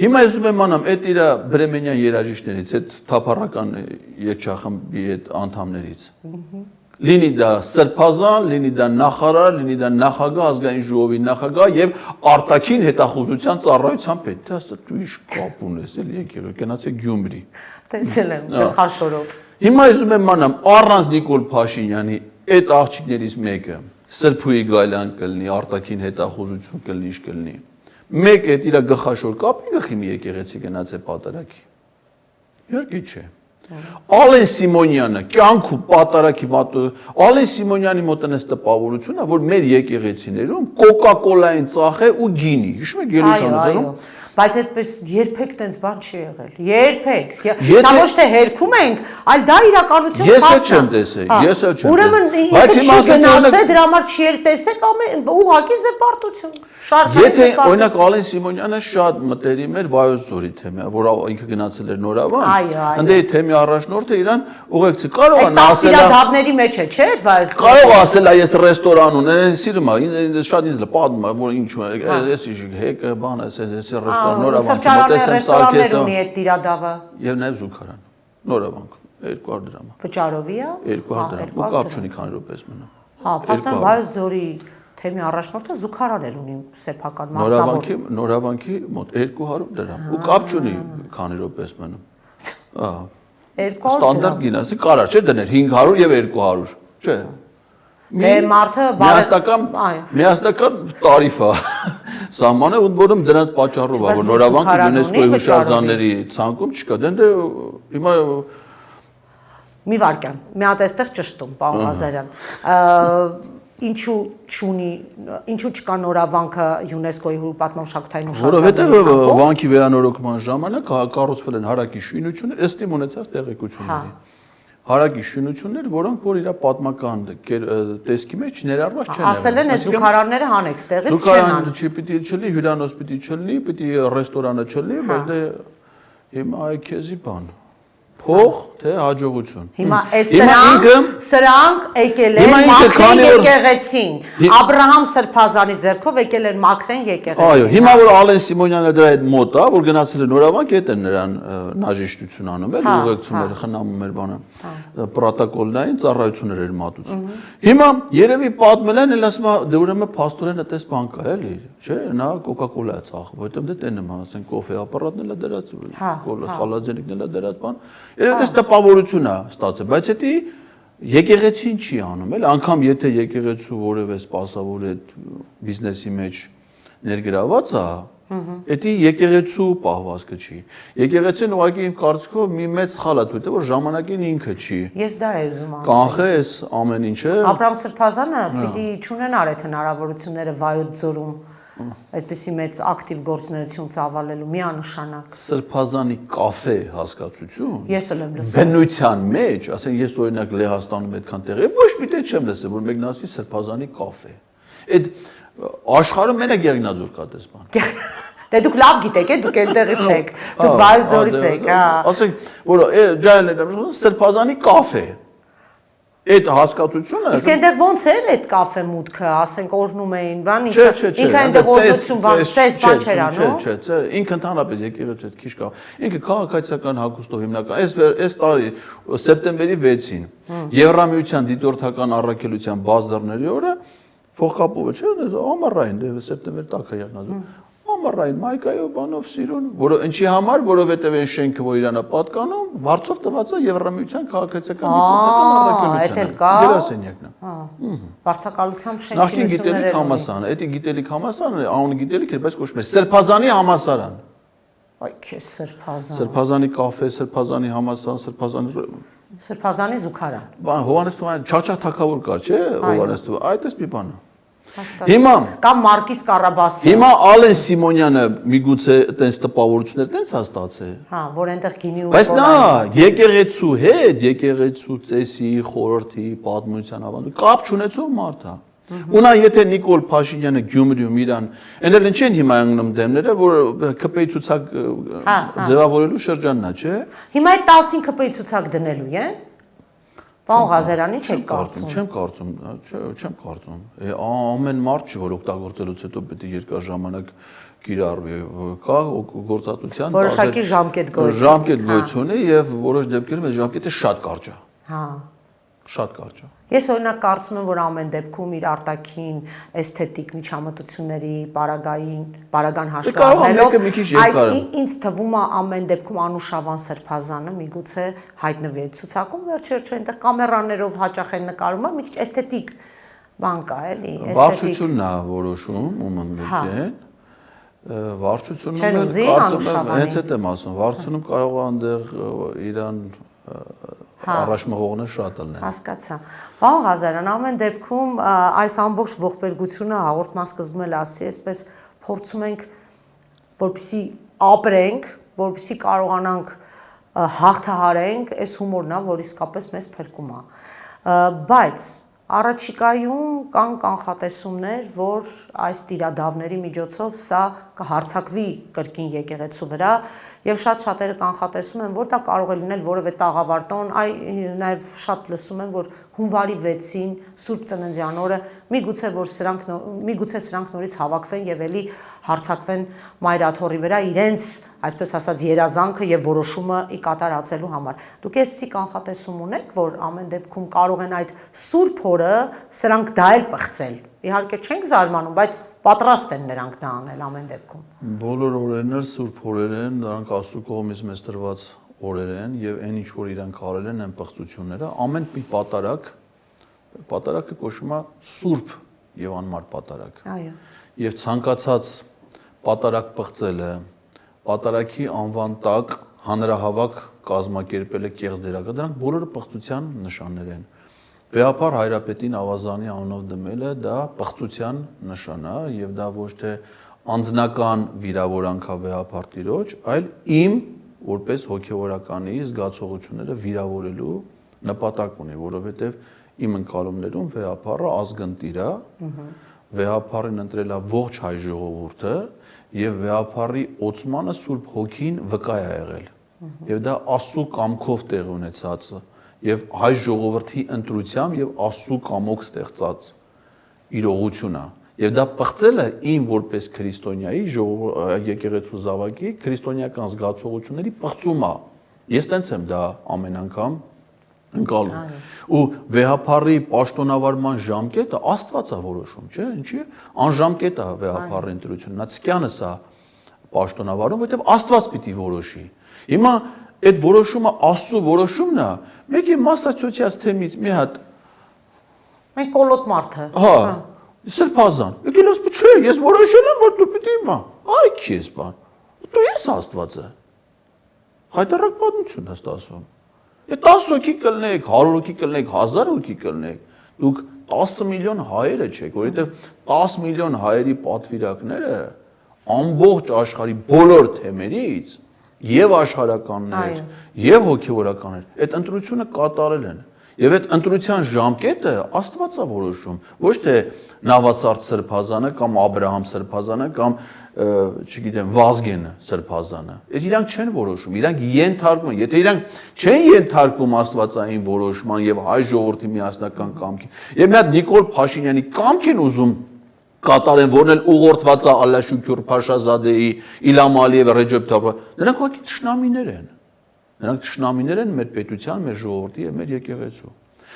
հիմա ես ուզում եմ անամ այդ իր բրեմենյան երաժիշտներից, այդ թափառական երգչախմբի այդ անդամներից։ Լինի դա սրբազան, լինի դա նախարար, լինի դա նախագահ, ազգային ժողովի նախագահ եւ արտաքին հետախուզության ծառայության պետ։ Դա ասա դու ինչ կապ ունես էլ եկեղեցի, գնացեք Գյումրի։ Տեսել եմ գլխաշորով։ Հիմա ես ուզում եմ անամ առանց Նիկոլ Փաշինյանի այդ աղջիկներից մեկը Սրբուի գալյան կլինի, արտաքին հետախուզություն կլինի, ինչ կլինի։ Մեկ այդ իր գլխաշոր կապի գլխի մի եկեղեցի գնաց է պատարագի։ Իհարկե չէ։ Ալեն Սիմոնյանը կյանքու պատարագի Ալեն Սիմոնյանի մոտ այնպես տպավորությունն է, որ մեր եկեղեցիներում կոկա-կոլային ծախ է ու գինի։ Հիշում եք Երևանում։ Բայց այդպես երբեք տենց բան չի եղել։ Երբեք։ Սա ոչ թե հերքում ենք, այլ դա իրականություն Ես էլ չեմ տեսել, ես էլ չեմ։ Ուրեմն Բայց հիմա գնացել, դրա համար չի տեսեք ուղղակի զեպարտություն։ Եթե օրինակ Ալեն Սիմոնյանը շատ մտերիմ էր Վայոց ձորի թեմի, որ ինքը գնացել էր Նորավան, ընդ էի թեմի առաջնորդը իրան ուղեկցի կարող է ասել դավների մեջ է, չէ՞, Վայոց։ Կարող ասել է ես ռեստորան ունեմ, սիրում եմ, շատ ինձ պատմում է, որ ինչու է, ես հեկը բան ես ռեստորան Նորավան, մտածեմ սարքես ունի այդ տիրադավը։ Եվ նաև զուգարան, Նորավանք, 200 դրամ։ Վճարովի է։ 200 դրամ, ու կապ չունի քանի րոպես մնա։ Հա, փաստորեն Վայոց ձորի թեմի առաջնորդը զուգարան էլ ունի սեփական մասնավոր։ Նորավանքի մոտ 200 դրամ, ու կապ չունի քանի րոպես մնում։ Ահա։ 200 Ստանդարտ գինասի կարա չէ դներ 500 եւ 200, չէ։ Դե մարդը միասնական տարիֆ է։ Սահմանը ու որում դրանց պատճառով է, որ Նորավանքը ՅՈՒՆԵՍԿՕ-ի հուշարձանների ցանկում չկա։ Դե հիմա մի վարքան, մի հատ այստեղ ճշտում, պարոն Ղազարյան։ Ինչու չկա Նորավանքը ՅՈՒՆԵՍԿՕ-ի պատմամշակութային հուշարձանների Որովհետև վանքի վերանորոգման ժամանակ կառուցվել են հարակի շինություններ, ըստ իմ ունեցած տեղեկությունների։ Հարակի շինություններ, որոնք որ իր պատմական տեսքի մեջ ներառված չեն եղել։ Ասել են այդ զուգարանները հանեք ստեղից չեն Զուգարանը չպիտի չլինի, հյուրանոց պիտի չլինի, պիտի ռեստորանը չլինի, բայց դե հիմա այ քեզի բան։ Փող թե հաջողություն։ Հիմա սրանք եկել են Մաքրեն եկեղեցին։ Աբրահամ Սրբազանի ձեռքով եկել են Մաքրեն եկեղեցին։ Այո, հիմա որ Ալեն Սիմոնյանը դրա հետ մոտ է, որ գնացել է Նորավանք, հետ են նրան նաժիշտություն անում, էլ ուղեկցումներ խնամում էր բանը։ Պրոտոկոլային ծառայություններ էր մատուցում։ Հիմա երևի պատմել են, էլ ասում է, դե ուրեմն փաստորեն այդպես բան կա, էլի, չէ՞, նա Coca-Cola է ծախում, որովհետև դե տենը մա, ասեն կոֆե ապարատն էլ է դրած, խալաձենիկն էլ է դրած բան։ Երևի դες տպավորություն է ստացել, բայց դա եկեղեցին չի անում, էլ անգամ եթե եկեղեցու որևէ սպասավոր այդ բիզնեսի մեջ ներգրաված է, դա եկեղեցու պահվածքը չի։ Եկեղեցին ուղղակի իմ կարծիքով մի մեծ սխալ է թույլ, որ ժամանակին ինքը չի։ Ես դա եմ ուզում ասել։ Կանխե էս ամեն ինչը։ Աբրահամ Սրբազանը պիտի չունենար այդ հնարավորությունները Վայոց ձորում այդպիսի մեծ ակտիվ գործունեություն ծավալելու միանշանակ։ Սրբազանի կաֆե հասկացություն։ Ես էլ եմ լսել։ Բնության մեջ, ասեն ես օրինակ Լեհաստանում այդքան տեղ եմ, ոչ մի տեղ չեմ լսել, որ մեկն ասի Սրբազանի կաֆե։ Այդ աշխարհում մենակ Եղինաձոր կա դες բան։ Դե դուք լավ գիտեք, դուք այնտեղից եք։ Դուք Վայոց ձորից եք, հա։ Ասենք, որ ջայլները Սրբազանի կաֆե։ Այդ հասկացությունը Իսկ այնտեղ ոնց էր այդ կաֆե մուտքը, ասենք օրնում էին, բան ինքը այնտեղ օրնություն բան, ցես բան չէր անում։ Չէ, ինքը ընդհանրապես եկեղեցու հետ քիչ կա։ Ինքը քաղաքացիական հագուստով հիմնական այս տարի սեպտեմբերի 6-ին Եվրամիության դիտորդական առաքելության բազարների օրը Փոխկապովը չէ, ամառային դե սեպտեմբեր տակ է եղնազոր։ Ամառային մայկայով բանով սիրուն, որը ինչի համար, որովհետև այն շենքը, որ իրանա պատկանում, վարձով տված է Եվրամիության քաղաքացիական դիտորդական առաքելությանը։ Դերասենյակն է։ Վարձակալությամբ շենքի Նախին գիտելիք համալսարանը, դա գիտելիք համալսարանը, անունը գիտելիք էր, բայց կոչվում է Սրբազանի համալսարան։ Այ քեզ Սրբազան։ Սրբազանի կաֆե, Սրբազանի համալսարան, Սրբազանի զուգարան։ Բան Հովհաննես Թումանյան Չաչա թագավոր կար, չէ՞, Հովհաննես Թումանյան, այդպես մի բան է։ Հիմա կամ Մարկիս Կարաբասյան։ Հիմա Ալեն Սիմոնյանը միգուցե այտենց տպավորություններ տենց հաստացել։ Հա, որ այնտեղ գինի ու Բայց նա եկեղեցու հետ, եկեղեցու ծեսի, խորհրդի, պատմության ավանդույթ կապ չունեցող մարդ է։ Ու նա եթե Նիկոլ Փաշինյանը Գյումրիում իրան, այնել ինչ են հիմա անգնում դեմները, որ ԿՊ-ի ցուցակ ձևավորելու շրջանն է, չէ։ Հիմա այդ 10-ին ԿՊ-ի ցուցակ դնելու են։ Պարոն Ղազարյան, ինչ եք կարծում։ Չեմ կարծում։ Ամեն մարդ չի, որ օգտագործելուց հետո պետք է երկար ժամանակ կիրառվի, կա գործածության որոշակի ժամկետ գոյություն է եւ որոշ դեպքերում այդ ժամկետը շատ կարճ է։ Հա։ Շատ կարճ է։ Ես օրինակ կարծում եմ, որ ամեն դեպքում իր արտաքին էսթետիկ միջամտությունների պարագան հաշվառնելով ինձ թվում է ամեն դեպքում Անուշավան Սրբազանը միգուցե հայտնվի այդ ցուցակում վերջերս այնտեղ կամերաներով հաճախ են նկարում, մի քիչ էսթետիկ բան կա, էլի, վարչությունն է որոշում ում ընդգրկեն վարչությունում կարծում եմ հենց այդ եմ ասում, վարչությունում կարող է այնտեղ իրան առաջմղողներ շատ լինեն։ Հասկացա։ Պարոն Ղազարյան, ամեն դեպքում այս ամբողջ ողբերգությունը հաղորդման սկզբում էլ ասի, այսպես փորձում ենք որպեսզի ապրենք, որպեսզի կարողանանք հաղթահարենք, այս հումորն է, որ իսկապես մեզ փրկում է։ Բայց առաջիկայում կան կանխատեսումներ, որ այս տիրադավների միջոցով սա կհարձակվի կրկին եկեղեցու վրա եւ շատ-շատերը կանխատեսում են, որ դա կարող է լինել որևէ տաղավար տոն, նաեւ շատ լսում են, որ հունվարի 6-ին Սուրբ Ծննդյան օրը միգուցե սրանք նորից հավաքվեն եւ էլի հարձակվեն Մայրաթորի վրա իրենց, այսպես ասած, երազանքը եւ որոշումը ի կատարածելու համար։ Դուք այսպիսի կանխատեսում ունեք, որ ամեն դեպքում կարող են այդ Սուրբ օրը սրանք դա էլ պղծել։ Իհարկե չենք զարմանում, բայց պատրաստ են նրանք դա անել ամեն դեպքում։ Բոլոր օրերն էլ Սուրբ օրեր են, նրանք Աստծո կողմից մեզ տրված օրեր են եւ այն ինչ որ իրանք արել են այն պղծությունները, ամեն մի պատարակը կոչվում է Սուրբ եւ անմար պատարակ։ Այո։ Եվ ցանկացած պատարակ պղծելը, պատարակի անվան տակ հանրահավաք կազմակերպելը կեղծ դերակը, դրանք բոլորը պղծության նշաններ են։ Վեհապար Հայրապետին ավազանի անունով դմելը դա պղծության նշան է եւ դա ոչ թե անձնական վիրավորանքա վեհապար տիրոջ, այլ իմ որպես հոգեվորականի զգացողությունները վիրավորելու նպատակ ունի, որովհետեւ իմ ընկալումներում վեհապարը ազգընտիր է, վեհապարին ընտրել է ողջ հայ ժողովուրդը եւ վեհապարի օծմանը Սուրբ Հոգին վկա է եղել։ Եվ դա Աստծո կամքով տեղ ունեցած եւ հայ ժողովրդի ընտրությամբ եւ Աստծո կամոք ստեղծած իրողություն է։ Եվ դա պղծելը իմ որպես քրիստոնյայի եկեղեցու զավակի քրիստոնեական զգացողությունների պղծում է։ Ես տենց եմ դա ամեն անգամ ընկալում։ Ու վեհապարի պաշտոնավարման ժամկետը Աստված է որոշում, չէ՞, ինչի՞ անժամկետ է վեհապարի ընտրությունը։ Նա ցկյանս է պաշտոնավարում, որովհետև Աստված պիտի որոշի։ Հիմա այդ որոշումը Աստծո որոշումն է, մեկի մասացիոչած թեմից մի հատ Մենք կոլոտ մարդը։ Հա, սրբազան։ Եկել ասում չէ, ես որոշել եմ, որ դու պիտի իմա։ Այ քեզ բան։ Դու ես Աստվածը։ Խայտարակ պատմություն ես ասում։ Այդ 10 հոգի կլնեք, 100 հոգի կլնեք, 1000 հոգի կլնեք։ Դուք 10 միլիոն հայերը չեք, որովհետև 10 միլիոն հայերի պատվիրակները ամբողջ աշխարհի բոլոր թեմերից եւ աշխարհականներ, եւ հոգեվորականներ այդ ընտրությունը կատարել են։ Եվ այդ ընտրության ժամկետը Աստված է որոշում, ոչ թե Նավասարդ սրբազանը կամ Աբրահամ սրբազանը կամ չգիտեմ Վազգեն սրբազանը։ Այդ իրանք չեն որոշում, իրանք ենթարկում են, եթե իրանք չեն ենթարկում Աստվածային որոշման եւ հայ ժողովրդի միասնական կամքին։ Եվ մի հատ Նիկոլ Փաշինյանի կամք են ուզում կատարեն, որն էլ ուղղորդված է Ալլաշուքյուր Փաշազադեի, Իլհամ Ալիև, Ռեջեփ Թայիփ, նրանք ուղղակի թշնամիներ են։ Նրանք թշնամիներ են մեր պետության, մեր ժողովրդի եւ մեր եկեղեցու։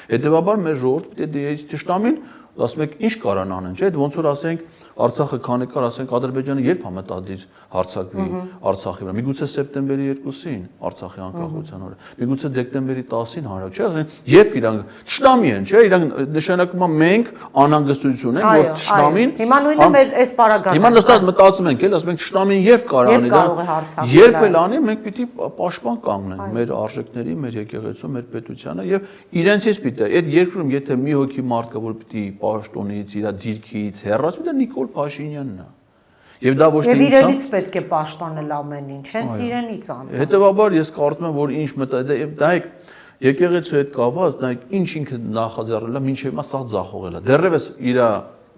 Հետևաբար մեր ժողովուրդը պետք է դե թշնամին, ասում եք, ինչ կարան անեն, չէ՞, ոնց որ ասենք Արցախը քանի կար, ասենք Ադրբեջանը երբ համետադիր հարձակվի Արցախի վրա։ Միգուցե սեպտեմբերի 2-ին Արցախի անկախության օրը, միգուցե դեկտեմբերի 10-ին հանրակ, չէ՞, երբ իրանք թշնամի են, չէ՞, իրանք նշանակում է մենք անհանգստություն ենք, որ թշնամին Հիմա նույնը մեր այս պարագայում։ Հիմա նստած մտածում ենք, էլ ասում ենք թշնամին երբ կարանի դա։ Երբ էլ անի, մենք պիտի պաշտպան կանգնենք մեր արժեքների, մեր եկեղեցու, մեր պետությանը եւ իրենցից պիտի այդ երկրում եթե մի հոգի մարդ կա, որ պիտի պաշտոնից, իր դիրքից հեռացվի, դա Նիկոլ Փաշինյանն է։ Եվ դա ոչ թե Եվ իրենից պետք է պաշտպանել ամեն ինչ, հենց իրենից անցը։ Հետևաբար ես կարծում եմ, որ ինչ նայեք եկեղեցու հետ կապված, նայեք ինչ ինքը նախաձեռնել է, մինչև հիմա սա ձախողել է։ Դեռևս իր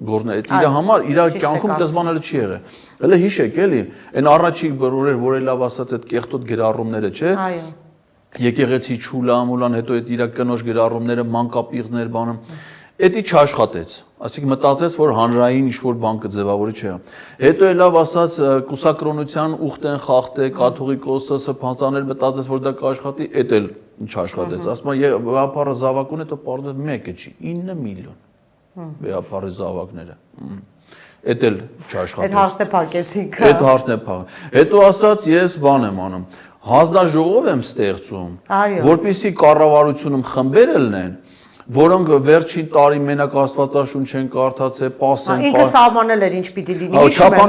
գործն է, իր համար իր կյանքում դզվանելը չի եղել։ Հələ հիշեք էլի, այն առաջի բրորեր, որ լավ ասած այդ կեղտոտ գրառումները, չէ՞։ Այո։ Եկեղեցի չուլամուլան, հետո այդ իր կնոջ գրառումները, մանկապիղներ, բանը Էդի չաշխատեց, ասիկ մտածեց, որ հանրային ինչ-որ բան կձևավորի չէ։ Հետո լավ ասած կուսակրոնության ուխտեն խախտե, կաթողիկոսը սփանցանել մտածեց, որ դա կաշխատի, էդ էլ չաշխատեց։ Ասում է վեհապարը զավակուն, հետո պարզեց մեկը չի, 9 միլիոն վեհապարի զավակները։ Էդ էլ չաշխատեց։ Այդ հարցն է փակեցինք։ Այդ հարցն է փակ։ Հետո ասած ես բան եմ անում, հանձնաժողով եմ ստեղծում, որպեսզի կառավարությունում խմբեր ելնեն, որոնք վերջին տարի մենակ Աստվածաշունչ են կարդացել, պասեն։ Ինքը սահմանել էր ինչ պիտի լինի։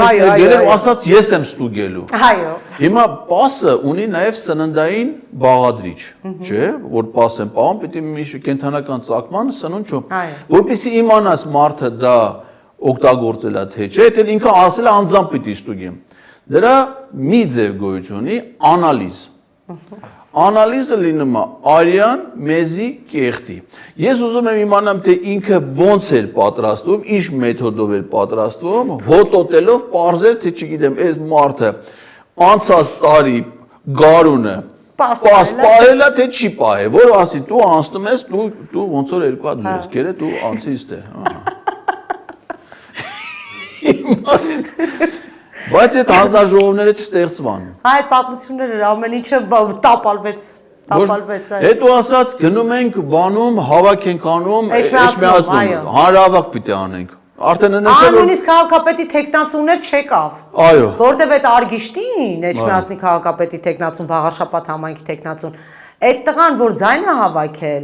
Այո, ասաց ես եմ ստուգելու։ Այո։ Հիմա պասը ունի նաև սննդային բաղադրիչ, չէ՞, որ պաս են պահում, պիտի մի կենթանական ծագման սնունդ չո։ Որպեսզի իմանաս մարդը դա օգտագործել է թե չէ, դա ինքը ասել է անձամբ պիտի ստուգեմ։ Դրա մի ձև գոյություն ունի անալիզ։ Անալիզը լինում է արյան մեզի կեղտի։ Ես ուզում եմ իմանամ, թե ինքը ոնց էր պատրաստվում, ինչ մեթոդով էր պատրաստվում, հոտոտելով պարզեր, թե չգիտեմ, այս մարդը անցած տարի գարունը պահել է, թե չի պահել, որ ասի, դու անցնում ես, դու ոնց որ 2 հատ ձուես կերը, դու անցիս դե։ Բայց այդ հանձնաժողովները չստեղծվան։ Այդ պատմությունները ամեն ինչը տապալվեց այ։ Հետո ասած գնում ենք բանում, հավաք ենք անում, էջմիածնում, հանրահավաք պիտի անենք։ Արդեն նույնիսկ նույնիսկ քաղաքապետի տեխնացուներ չեկավ։ Այո։ Որտեւ այդ Արգիշտին, Էջմիածնի քաղաքապետի տեխնացուն, Վաղարշապատ համայնքի տեխնացուն, այդ տղան, որ ձայն է հավաքել,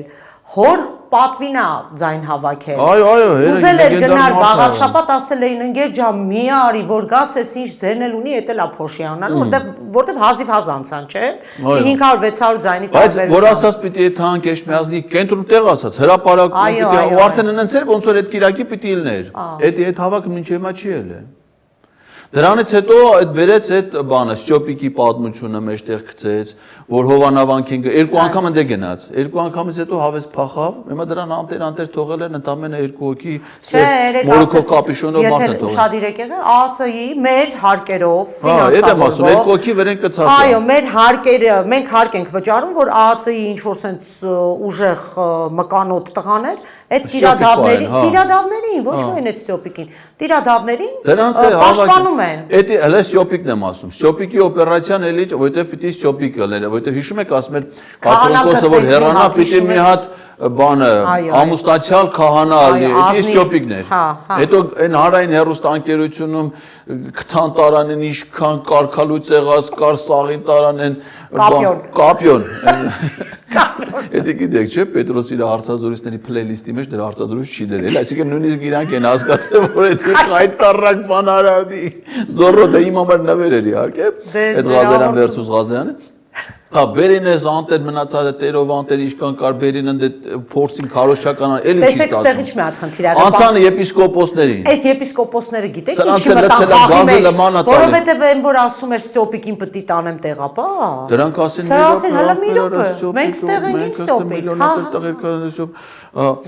հոր պատվին է ձայն հավաքել։ Այո, ուզել էր գնալ Վաղարշապատ, ասել էին ընկեր ջան, մի արի, որ գաս էս ինչ ձերնել ունի, էդ էլ է փոշի անալու, որտեվ հազիվ հազ անցան, չէ։ 500-600 ձայնի տարբերություն։ Բայց որ ասած պիտի այդ հանք Էջմիածնի կենտրոն տեղ ասած, հրապարակում պիտի ու արդեն ընենց էր ոնց որ այդ Կիրակի պիտի լիներ։ Այդ հավաքը մինչ հիմա չի ելել։ Դրանից հետո այդ բերեց այդ բանը, Ստյոպիկի պատմությունը մեջտեղ գցեց, որ Հովանավանքին 2 անգամ ընդ գնաց։ 2 անգամից հետո հավես փախավ, հիմա դրան անտեր թողել են ընդամենը 2 հոգի մորուքով կապիշոնով մարդը թողել։ Շատ իրեք եղել, ԱԱՑ-ի մեր հարկերով ֆինանսավորվող։ Այդ եմ ասում, 2 հոգի վրեն կցած։ Այո, մեր հարկերը, մենք հարկ ենք վճարում, որ ԱԱՑ-ի ինչ որ sense ուժեղ մկանոտ տղաներ այդ տիրադավներին, ոչ միայն այդ Ստյոպիկին, տիրադավներին պաշտպանում են։ Էդ հələ Ստյոպիկն եմ ասում։ Ստյոպիկի օպերացիան էլի, որովհետև պիտի Ստյոպիկը լերը, որովհետև հիշում եք ասում էր Կաթողիկոսը, որ հեռանա պիտի մի հատ բանը ամուսնացյալ քահանա ալի, էդի Ստյոպիկն էր։ Հետո այն հարային հերոստանգերությունում քթան տարանեն ինչքան կարկալույց եղած, կար սաղին տարանեն կապյոն։ Էդի գիտեք, չէ՞, Պետրոսի հարցազրույցների playlist-ի մեջ դրա հարցազրույց չի դրել, այսինքն նույնիսկ իրանք են հասկացել, որ այդ խայտարակ բան արադի զորո դա իմ համար նվեր էր իհարկե, այդ Ղազարյան versus Ղազարյանը։ Հա, բերին էս անտեր մնացած է տերով անտեր ինչքան կար բերին ընդ փորձին քարոշչական էլի չի ստացվում։ Տեսեք, ստեղից մի հատ խնդիր ա։ Անցան եպիսկոպոսներին։ Այս եպիսկոպոսները գիտեք ինչի մտան, որովհետև այն որ ասում էր Ստյոպիկին պիտի տանեմ տեղապահ։ Դրանք ասեն մենք ստեղ ենք Ստյոպիկ։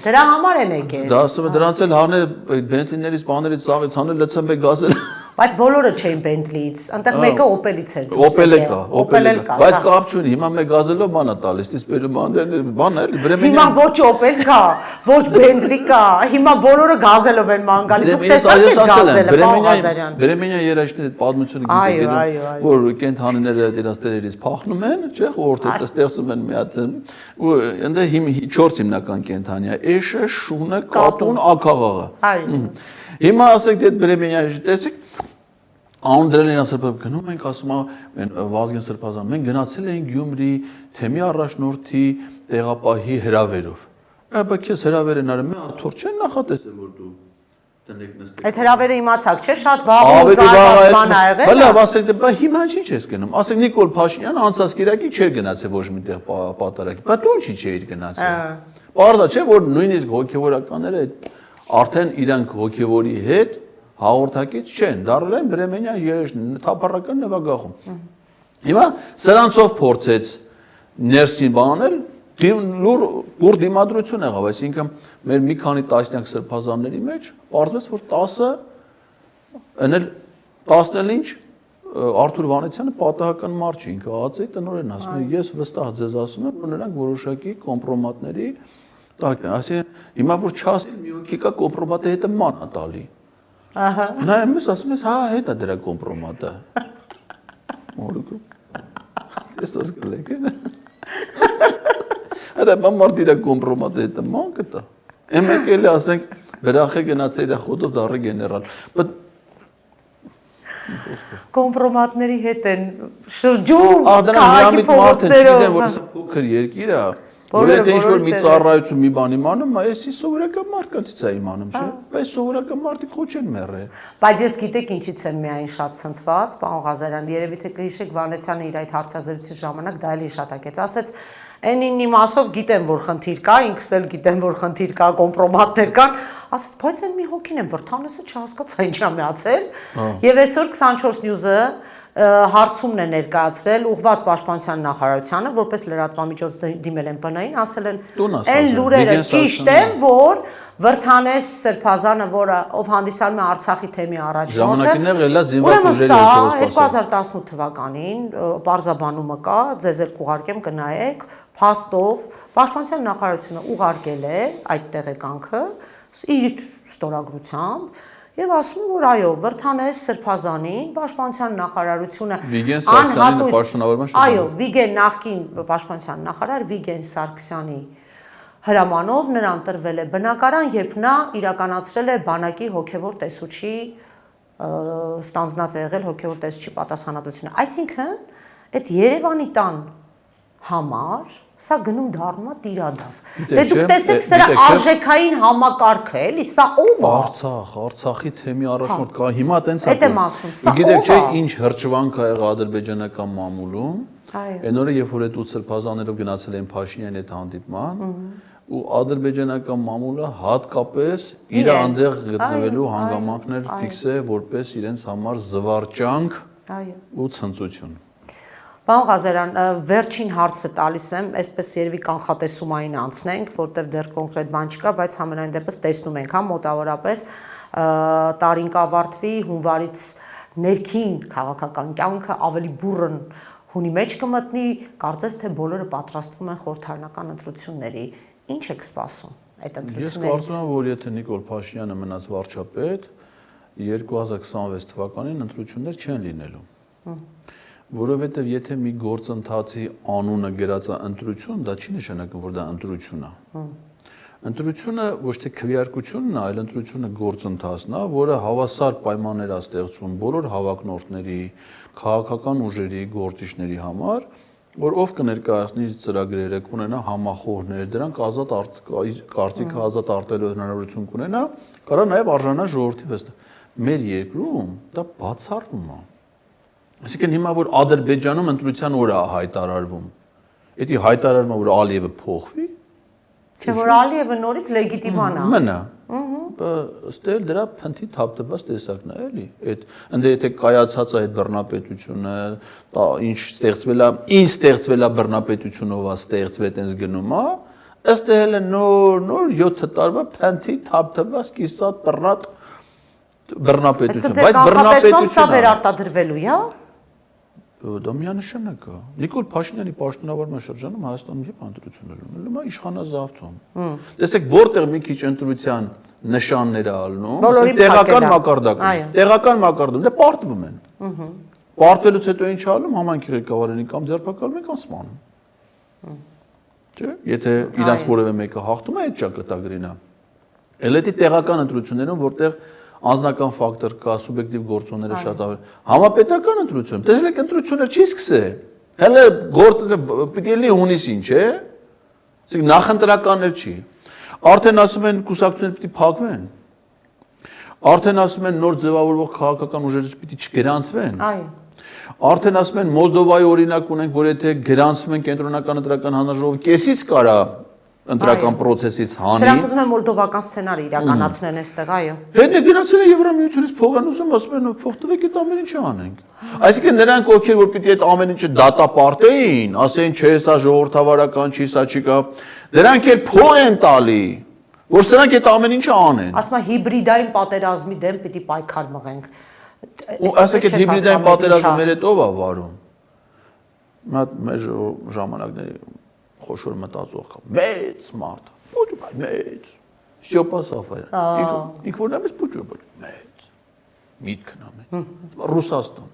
Դրա համար են եկել։ Դա ասում է դրանց էլ հանել բենտլիներից, բաներից, ծաղից հանել լցեմ է գազել։ Բայց բոլորը չէին Bentley-ից, անտեղ մեկը Opel-ից էր։ Opel-ը կա, բայց կապ չունի, հիմա մեկ գազելով բանա տալիս, դից բերում բան էլի, Բրեմենյան։ Հիմա ոչ Opel կա, ոչ Bentley կա, հիմա բոլորը գազելով են մանգալի, դուք տեսաք եք գազելը, պարոն Ղազարյան։ Բրեմենյան երաժիշտների այդ պատմությունը գիտեք, որ կենթանիները դրանց տերերից փախնում են, չէ՞, խորհուրդը ստեղծում են մի հատ, ու ընդ 4 հիմնական կենթանի է, էշը, շունը, կատուն, ակաղաղը։ Հիմա ասեք դե Բրեմենյանը տեսեք Անուն դրել են Սրբազան գնում ենք ասում են Վազգեն Սրբազան մենք գնացել ենք Գյումրի թեմի առաջնորդի տեղապահի հրավերով։ Բայց քեզ հրավեր են արել, մի աթոռ չեն նախատեսել որ դու տնեք նստեք։ Այդ հրավերը իմացաք, չէ՞, շատ վաղ ծառայած բան ա եղել։ Հələ ասեք դե հիմա ինչ ես գնում։ Ասեք Նիկոլ Փաշինյանը անցած Կիրակի չէր գնացել ոչ միտեղ պատարակի։ Բայց դու ինչի չէիր գնացել։ Պարզա չէ որ նույնիսկ հոգևորականները արդեն իրանք հոգևորի հետ հաղորդակից չեն, դառել են Բրեմենյան երեշտներ, թափառական նվագախում։ Հիմա սրանցով փորձեց ներսին բանել, լուր դիմադրություն եղավ, այսինքն մեր մի քանի տասնյակ սրբազանների մեջ պարզվեց, որ 10-ը ընել 10-ն ինչ Արթուր Վանեցյանը պատահական մարդ չի, ինքը ԱԱՑ-ի տնօրենն ասում է, ես վստահ ձեզ ասում եմ, որ նրանք որոշակի կոմպրոմատների տակ են, այսինքն հիմա որ չասել մի հոգի կա կոմպրոմատի հետը ման է տալի։ Ահա։ Նա εμείς ասում ես, հա, հետ է դրա կոմպրոմատը։ Մորուկը։ Տեսած գլեք։ Արա մամարտ իրա կոմպրոմատը հետը ման կտա։ Εμեք էլի ասենք վրախե գնաց իր խոտով դառը գեներալ։ Բայց կոմպրոմատների հետ են շրջում։ Ահ դրանք միամիտ մարդ են, չգիտեմ որ սա փոքր երկիր է։ Որ եթե ինչ-որ մի ծառայություն մի բան իմանում, այսի սովորական մարդկանցից է իմանում, չէ՞։ Բայց սովորական մարդիկ ոչ են մեռել։ Բայց ես գիտեք ինչից եմ միայն շատ ցնցված, պարոն Ղազարյան, երևի թե կհիշեք Վանեցյանը իր այդ հարցազրույցի ժամանակ դա էլի շատակեց, ասեց Էնին իմասով գիտեմ որ խնդիր կա, ինքս էլ գիտեմ որ խնդիր կա, կոմպրոմատներ կան, ասեց բայց այն մի հոգին եմ որ Թանոսը չհասկացա ինչ ա միացել, եւ այսօր 24 News-ը հարցումն է ներկայացրել ուղղված պաշտպանության նախարարությանը, որպես լրատվամիջոց դիմել են ՊՆ-ին, ասել են այն լուրերը ճիշտ են, որ Վրթանես Սրբազանը, ով հանդիսանում է Արցախի թեմի առաջնորդը, ժամանակին եղել է զինված ուժերի հետևոսպասը 2018 թվականին բարձաբանումը կա, ձեզ էլ կուղարկեմ կնայեք, փաստով պաշտպանության նախարարությունը ուղարկել է այդ տեղեկանքը իր ստորագրությամբ եւ ասում է, որ այո, Վրթանես Սրբազանին պաշտպանության նախարարությունը այո, Վիգեն նախկին պաշտպանության նախարար Վիգեն Սարգսյանի հրամանով նրան տրվել է բնակարան, երբ նա իրականացրել է բանակի հոգևոր տեսուչի ստանձնած է եղել հոգևոր տեսուչի պատասխանատվությունը։ Այսինքն, այդ Երևանի տան համար սա գնում դառնում է տիրադավ։ Դե դուք տեսեք սրա արժեքային համակարգը, էլի, սա ով է։ Արցախի թեմի առաջնորդ կա, հիմա տենց է։ Այդ եմ ասում, սա ով է։ Գիտեք չէ, ինչ հրճվանք ա եղել ադրբեջանական մամուլում։ Այն օրը, երբ որ այդ 8 սրբազաներով գնացել են Փաշինյանի հետ հանդիպման, ու ադրբեջանական մամուլը հատկապես իր այնտեղ գտնվելու հանգամանքներ ֆիքսե որպես իրենց համար զվարճանք ու ցնծություն։ Պարոն Ղազարյան, վերջին հարցը տալիս եմ, այսպես երևի կանխատեսումային անցնենք, որտեղ դեռ կոնկրետ բան չկա, բայց համենայն դեպս տեսնում ենք, հա, մոտավորապես տարին կավարտվի, հունվարից ներքին քաղաքական կյանքը ավելի բուռն հունի մեջ կմտնի, կարծես թե բոլորը պատրաստվում են խորհրդարանական ընտրությունների։ Ինչ եք սպասում այդ ընտրություններից։ Ես կարծում եմ, որ եթե Նիկոլ Փաշինյանը մնաց վարչապետ, 2026 թվականին ընտրություններ չեն լինելու։ Որովհետև եթե մի գործընթացի անունը գրած է ընտրություն, դա չի նշանակում, որ դա ընտրություն է։ Ընտրությունը ոչ թե քվեարկությունն է, այլ ընտրությունը գործընթացն է, որը հավասար պայմաններ է ստեղծում բոլոր հավակնորդների, քաղաքական ուժերի, գործիչների համար, որ ով կներկայացնի ծրագրերը, կունենա համախոհներ, դրանք ազատ կարծիքը ազատ արտելու հնարավորություն կունենա, կարա նաև արժանա ժողովրդի վստահ։ Մեր երկրում դա բացառվում է։ Այսինքն հիմա որ Ադրբեջանում ընտրության օրը է հայտարարվում, դա հայտարարվում է, որ Ալիևը փոխվի, չէ՞ որ Ալիևը նորից լեգիտիման է։ Մնա։ Ըստ էլ դրա փնթի թափտված տեսակն է, էլի։ Այդ ընդ եթե կայացած է այդ բռնապետությունը, ինչ ստեղծվել է բռնապետությունով է ստեղծվել այնս գնում է, ըստ էլ նոր 7 տարվա փնթի թափտված կիսատ բռնապետություն, բայց բռնապետությունը սա վերարտադրվելու է։ Դա միանշանակ է։ Նիկոլ Փաշինյանի պաշտոնավարման շրջանում Հայաստանում երբ ընտրություն է լինում, ելնում է իշխանազավթում։ Տեսեք, որտեղ մի քիչ ընտրության նշաններ է ալնում, տեղական մակարդակում, դա պարտվում են։ Պարտվելուց հետո ինչ ալում, համայնքի ղեկավարին կամ ձերբակալում են կամ սպանում։ Չէ՞, եթե իրանց որևէ մեկը հաղթում է, այդ ճակատագրին է։ Էլ դա տեղական ընտրություններում, որտեղ անձնական ֆակտոր կա, սուբյեկտիվ գործոնները շատ ավելի։ Համապետական ընտրություն, տեսեք ընտրությունը չի սկսե։ Հələ գործը պիտի լինի հունիսին, չէ՞։ Ասենք նախընտրականներ չի։ Արդեն ասում են կուսակցությունները պիտի փակվեն։ Արդեն ասում են նոր ձևավորվող քաղաքական ուժերը պիտի չգրանցվեն։ Այո։ Արդեն ասում են Մոլդովայի օրինակ ունենք, որ եթե գրանցվում են կենտրոնական ընտրական հանրաժողովը, կեսից կարա ընտրական process-ից հանի։ Սրանք ուզում են մոլդովական սցենարի իրականացնեն այստեղ, այո։ Հետո գնացել են Եվրամիությունից փող են ուզում, ասում են փող տվեք, այդ ամեն ինչը անենք։ Այսինքն նրանք ովքեր որ պիտի այդ ամեն ինչը դատապարտեին, ասեն չէ, սա ժողովրդավարական չի, սա չի կա, դրանք էլ փող են տալի, որ սրանք այդ ամեն ինչը անեն։ Ասում են հիբրիդային պատերազմի դեմ պիտի պայքար մղենք։ Ու ասեք այդ հիբրիդային պատերազմը մեր հետ ով է վարում։ Մեր ժամանակների խոշոր մտածող կա, մեծ մարդ, ոչ մեծ, Ստյոպա Սաֆարյան, ինք որն է մեծ, միտքն է մեծ, Ռուսաստան։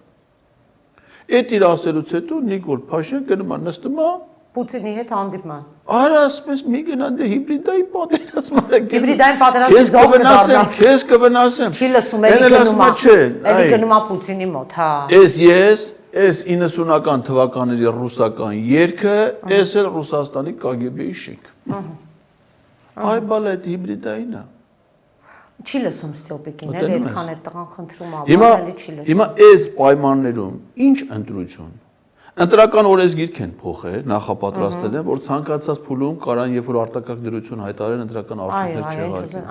Այդ իր ասելուց հետո Նիկոլ Փաշինյանը գնում է նստում է Պուտինի հետ հանդիպման։ Արա ասես մի գնան դե հիբրիդային պատերազմ արեք։ Հիբրիդային պատերազմի զոհ կդառնաս։ Քեզ կվնասեմ։ Չի լսում, էլի գնում է Պուտինի մոտ, հա։ Ես 90-ական թվականների ռուսական երգը, ես էլ Ռուսաստանի KGB-ի շենք։ Այ բալա այդ հիբրիդային է։ Չի լսում Ստյոպիկին, էլի այդքան այդ տղան խնդրում ա, էլի չի լսում։ Հիմա այս պայմաններում ինչ ընտրություն։ Ընտրական օրենսգիրք են փոխել, նախապատրաստել են, որ ցանկացած փուլում կարան երբ որ արտակարգ դրություն հայտարարեն ընտրական արդյունքներ չեղարկեն։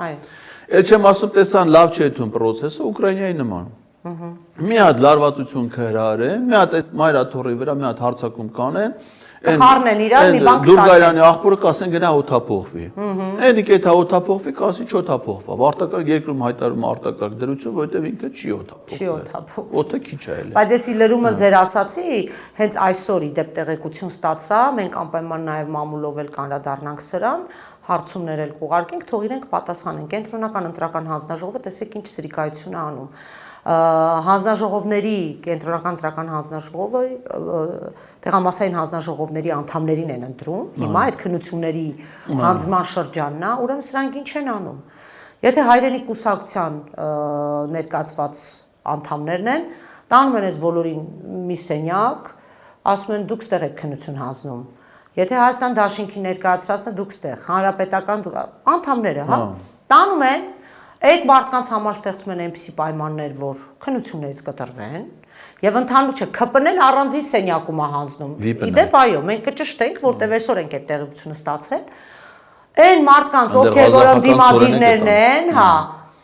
Էլ չեմ ասում տեսան լավ չէ այդում process-ը Ուկրաինայի նման։ Մի հատ լարվածություն քրար է, մի հատ այդ մայրաթորի վրա մի հատ հարցակում կանեն, Խառնեն իրար մի բան Դուրգայրանի աղբորը կասեն գնա օթափողվի։ Էդի կեթա օթափողվի, կասի չօթափողվա։ Արտակարգ երկրում հայտարարում արտակարգ դրություն, որովհետև ինքը չի օթափողվի։ Չի օթափողվի։ Օդը քիչ է ելել։ Բայց եսի լրումը ձեր ասացի, հենց այսօր իդեպ տեղեկություն ստացա, մենք անպայման նաև մամուլով էլ կանրադառնանք սրան, հարցումներ էլ կուղարկենք, թող իրենք պատասխանեն։ Կենտրոնական ընտրական հանձնաժողովը տեսեք ինչ սրիկայություն է անում։ Հանձնաժողովների կենտրոնական ընտրական հանձնաժողովը տեղամասային հանձնաժողովների անդամներին են ընտրում։ Հիմա այդ քննությունների հանձնման շրջանն է, ուրեմն սրանք ինչ են անում։ Եթե հայրենի կուսակցության ներկայացված անդամներն են, տանում են այս բոլորին մի սենյակ, ասում են դուք ստեղ եք քննություն հանձնում։ Եթե Հայաստան դաշինքի ներկայացրածն դուք ստեղ, հանրապետական անդամները, հա, տանում են այդ մարդկանց համար ստեղծում են այնպիսի պայմաններ, որ քննություններից կտրվեն եւ ընդհանուր չէ ԿՊՆ-ն առանձին սենյակում է հանձնում։ Իդեպ այո, մենք կճշտենք, որտեղ այսօր ենք այդ տեղեկությունը ստացել։ Այն մարդկանց, ովքեր որ ընդդիմադիրներն են, հա,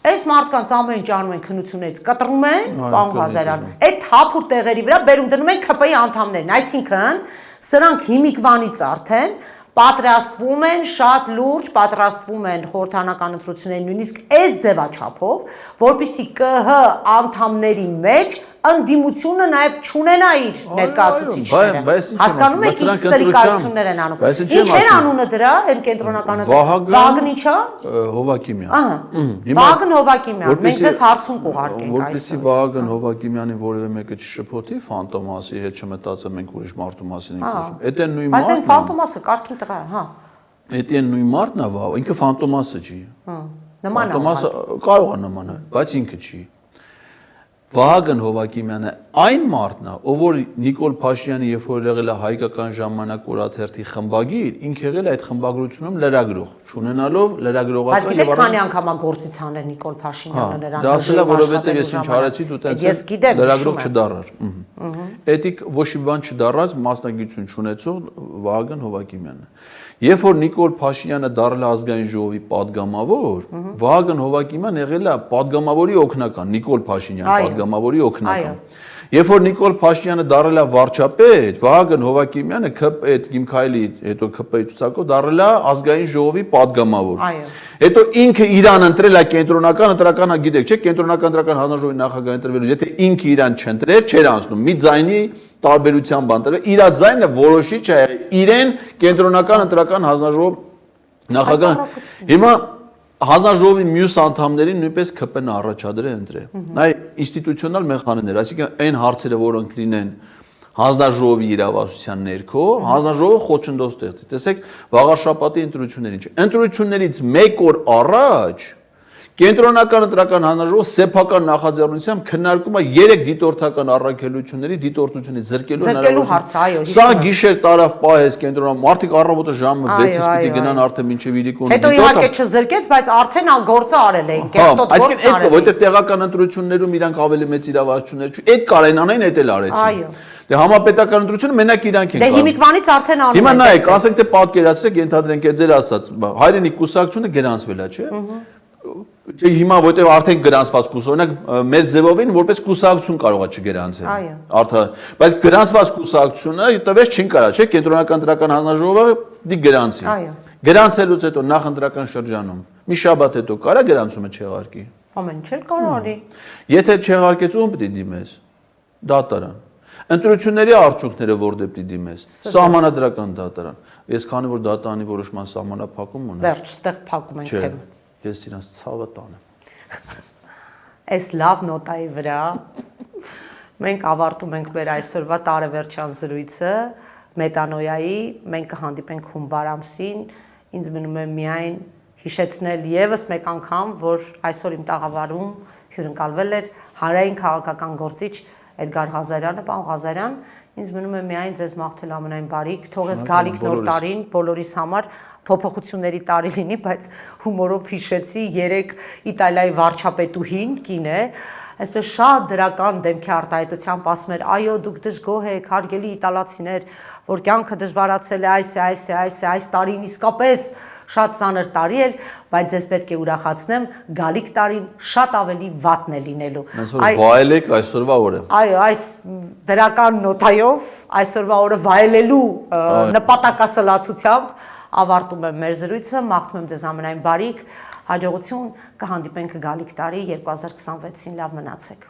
այս մարդկանց ամեն ինչ անում են քննություններից կտրում են, պարոն Ղազարյան, այդ հապուր տեղերի վրա բերում դնում են ԿՊ-ի անդամներին, այսինքն սրանք հիմիկվանից արդեն պատրաստվում են, շատ լուրջ պատրաստվում են խորհրդանական ընտրությունների նույնիսկ այս ձևաչափով, որպեսզի ԿՀ անդամների մեջ ընդդիմությունը նաև չունենա իր ներկայացուցիչները։ Հասկանում եք ինչ սրիկայություններ են անում։ Ինչ է անունը դրա, այն կենտրոնական Վահագն ինչա։ Հովակիմյան։ Վահագն Հովակիմյան, մենք դες հարցում կուղարկենք այսօր։ Որպեսզի Վահագն Հովակիմյանի որևէ մեկը չշփոթի ֆանտոմասի հետ չմտածեմ մենք ուրիշ մարդու մասին ենք խոսում։ Էդ են նույն մարդն։ Բայց այն ֆանտոմասը կարգին տղա է, հա։ Էդ են նույն մարդն է, ինքը ֆանտոմասը չի։ Նման է։ Ֆանտոմասը կարող է նմանալ, բայց ինքը չի։ Վահագն Հովակիմյանը այն մարդն է, ով որ Նիկոլ Փաշինյանը երբ որ եղել է հայկական ժամանակ օրաթերթի խմբագիր, ինքը եղել է այդ խմբագրությունում լրագրող, չունենալով լրագրողական եւ քանի անգամ գործից անել Նիկոլ Փաշինյանը նրան։ Դա ասել է, որովհետեւ ես ինչ արեցի, դու տենց լրագրող չդառար։ Էդիկ ոչ մի բան չդառած մասնագիտություն չունեցող Վահագն Հովակիմյանն է։ Երբ որ Նիկոլ Փաշինյանը դառել է ազգային ժողովի падգամավոր, Վահագն Հովակիմյան եղել է падգամավորի օգնական, Նիկոլ Փաշինյան падգամավորի օգնական։ Երբ որ Նիկոլ Փաշինյանը դառել է վարչապետ, Վահագն Հովակիմյանը այդ Գիմքայելի հետո ԿՊ-ի ցուցակով դառել է ազգային ժողովի падգամավոր։ Հետո ինքը իրան ընտրել է կենտրոնական ընտրական, գիտեք, չէ՞, կենտրոնական ընտրական հանրաժողովի նախագահ ընտրվելու, եթե ինքը իրան չընտրեր, չէր անցնում։ Մի ձայնի տարբերության բան տրվել, իր ձայնը որոշիչ է եղել, իրեն կենտրոնական ընտրական հանրաժողով նախագահ։ Հիմա հանրաժողովի մյուս անդամներին նույնպես ԿՊՆ-ը առաջադրել ընտրել։ Նայ ինստիտուցիոնալ մեխանիզմներ, այսինքն այն հարցերը, որոնք լինեն հանրաժողովի իրավասության ներքո, հանրաժողովը խոչընդոտ ստեղծի։ Տեսեք, վաղաշաբաթի ընտրություններին չէ։ Ընտրություններից 1 օր առաջ Կենտրոնական ընտրական հանրաժողովը սեփական նախաձեռնությամբ քննարկում է 3 դիտորդական առաքելությունների դիտորդությունից զրկելու հնարավորություն։ Սա գիշեր տարավ պահես կենտրոնական մարդիկ առավոտը ժամը 6-ից պիտի գնան արդեն մինչև իրիկոն։ Հետո իհարկե չզրկեց, բայց արդեն գործը արել էին, կերտոտ գործ արել։ Այսինքն որտեղ տեղական ընտրություններում իրանք ավելի մեծ իրավասություններ չունեն, այդ կարեն անային, այդ էլ արեցին։ Դե համապետական ընտրությունը մենակ իրանք են կարող։ Դե հիմիկվանից արդեն անում են։ Հիմա նայեք, ասենք թե պատկերացրեք, ենթադրենք այդ ձեր ասած, հայրենի կուսակցությունը գրանցվել է, չէ՞։ Չէ, հիմա որտեղ արդեն գրանցված կուս, օրինակ մեր ձևովին որպես կուսակցություն կարող է չգրանցել։ Արդեն, բայց գրանցված կուսակցությունը տվեց չին կարա, չէ՞, կենտրոնական ընտրական հանրաժողովը դի գրանցի։ Գրանցելուց հետո նախընտրական շրջանում մի շաբաթ հետո կարա գրանցումը չեղարկի։ Ամեն ինչ էլ կարող արի։ Եթե չեղարկեց, ում պիտի դիմես։ Դատարան։ Ընտրությունների արդյունքները որտեղ պիտի դիմես։ Սահմանադրական դատարան։ Ես քանի որ դատարանի որոշման սահմանափակում ունեմ։ Վերջ, ստեղ փակում ենք թեմ։ Ես իրանց ցավը տանեմ։ Այս լավ նոտայի վրա մենք ավարտում ենք մեր այսօրվա տարեվերջյան զրույցը Մետանոյայի, մենք կհանդիպենք հունվար ամսին, ինձ մնում է միայն հիշեցնել եւս մեկ անգամ, որ այսօր իմ տաղավարում հյուրընկալվել էր հանրային քաղաքական գործիչ Էդգար Ղազարյանը, պարոն Ղազարյան, ինձ մնում է միայն ձեզ մաղթել ամենայն բարիք, թող ես գալիք նոր տարին բոլորիս համար փոփոխությունների տարի լինի, բայց հումորով հիշեցի 3 Իտալիայի վարչապետուհին կին է, այսպես շատ դրական դեմքի արտահայտությամբ ասում էր, այո, դուք դժգոհ եք, հարգելի իտալացիներ, որ կյանքը դժվարացել է այս տարին իսկապես շատ ծանր տարի էր, բայց ձեզ պետք է ուրախացնեմ, գալիք տարին շատ ավելի վատն է լինելու։ Մենք որ վայելեք այսօրվա օրը։ Այո, այս դրական նոտայով այսօրվա օրը վայելելու նպատակասլացությամբ ավարտում եմ մեր զրույցը, մաղթում եմ ձեզ ամենայն բարիք, հաջողություն, կհանդիպենք գալիք տարի 2026-ին, լավ մնացեք։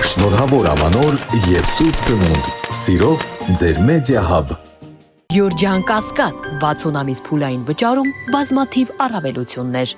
Շնորհավոր Ամանոր եւ Սուրբ Ծնունդ։ Սիրով ձեր Մեդիա Hub։ Գյուրջան Կասկադ 60 ամիս փուլային վճարում, բազմաթիվ առավելություններ։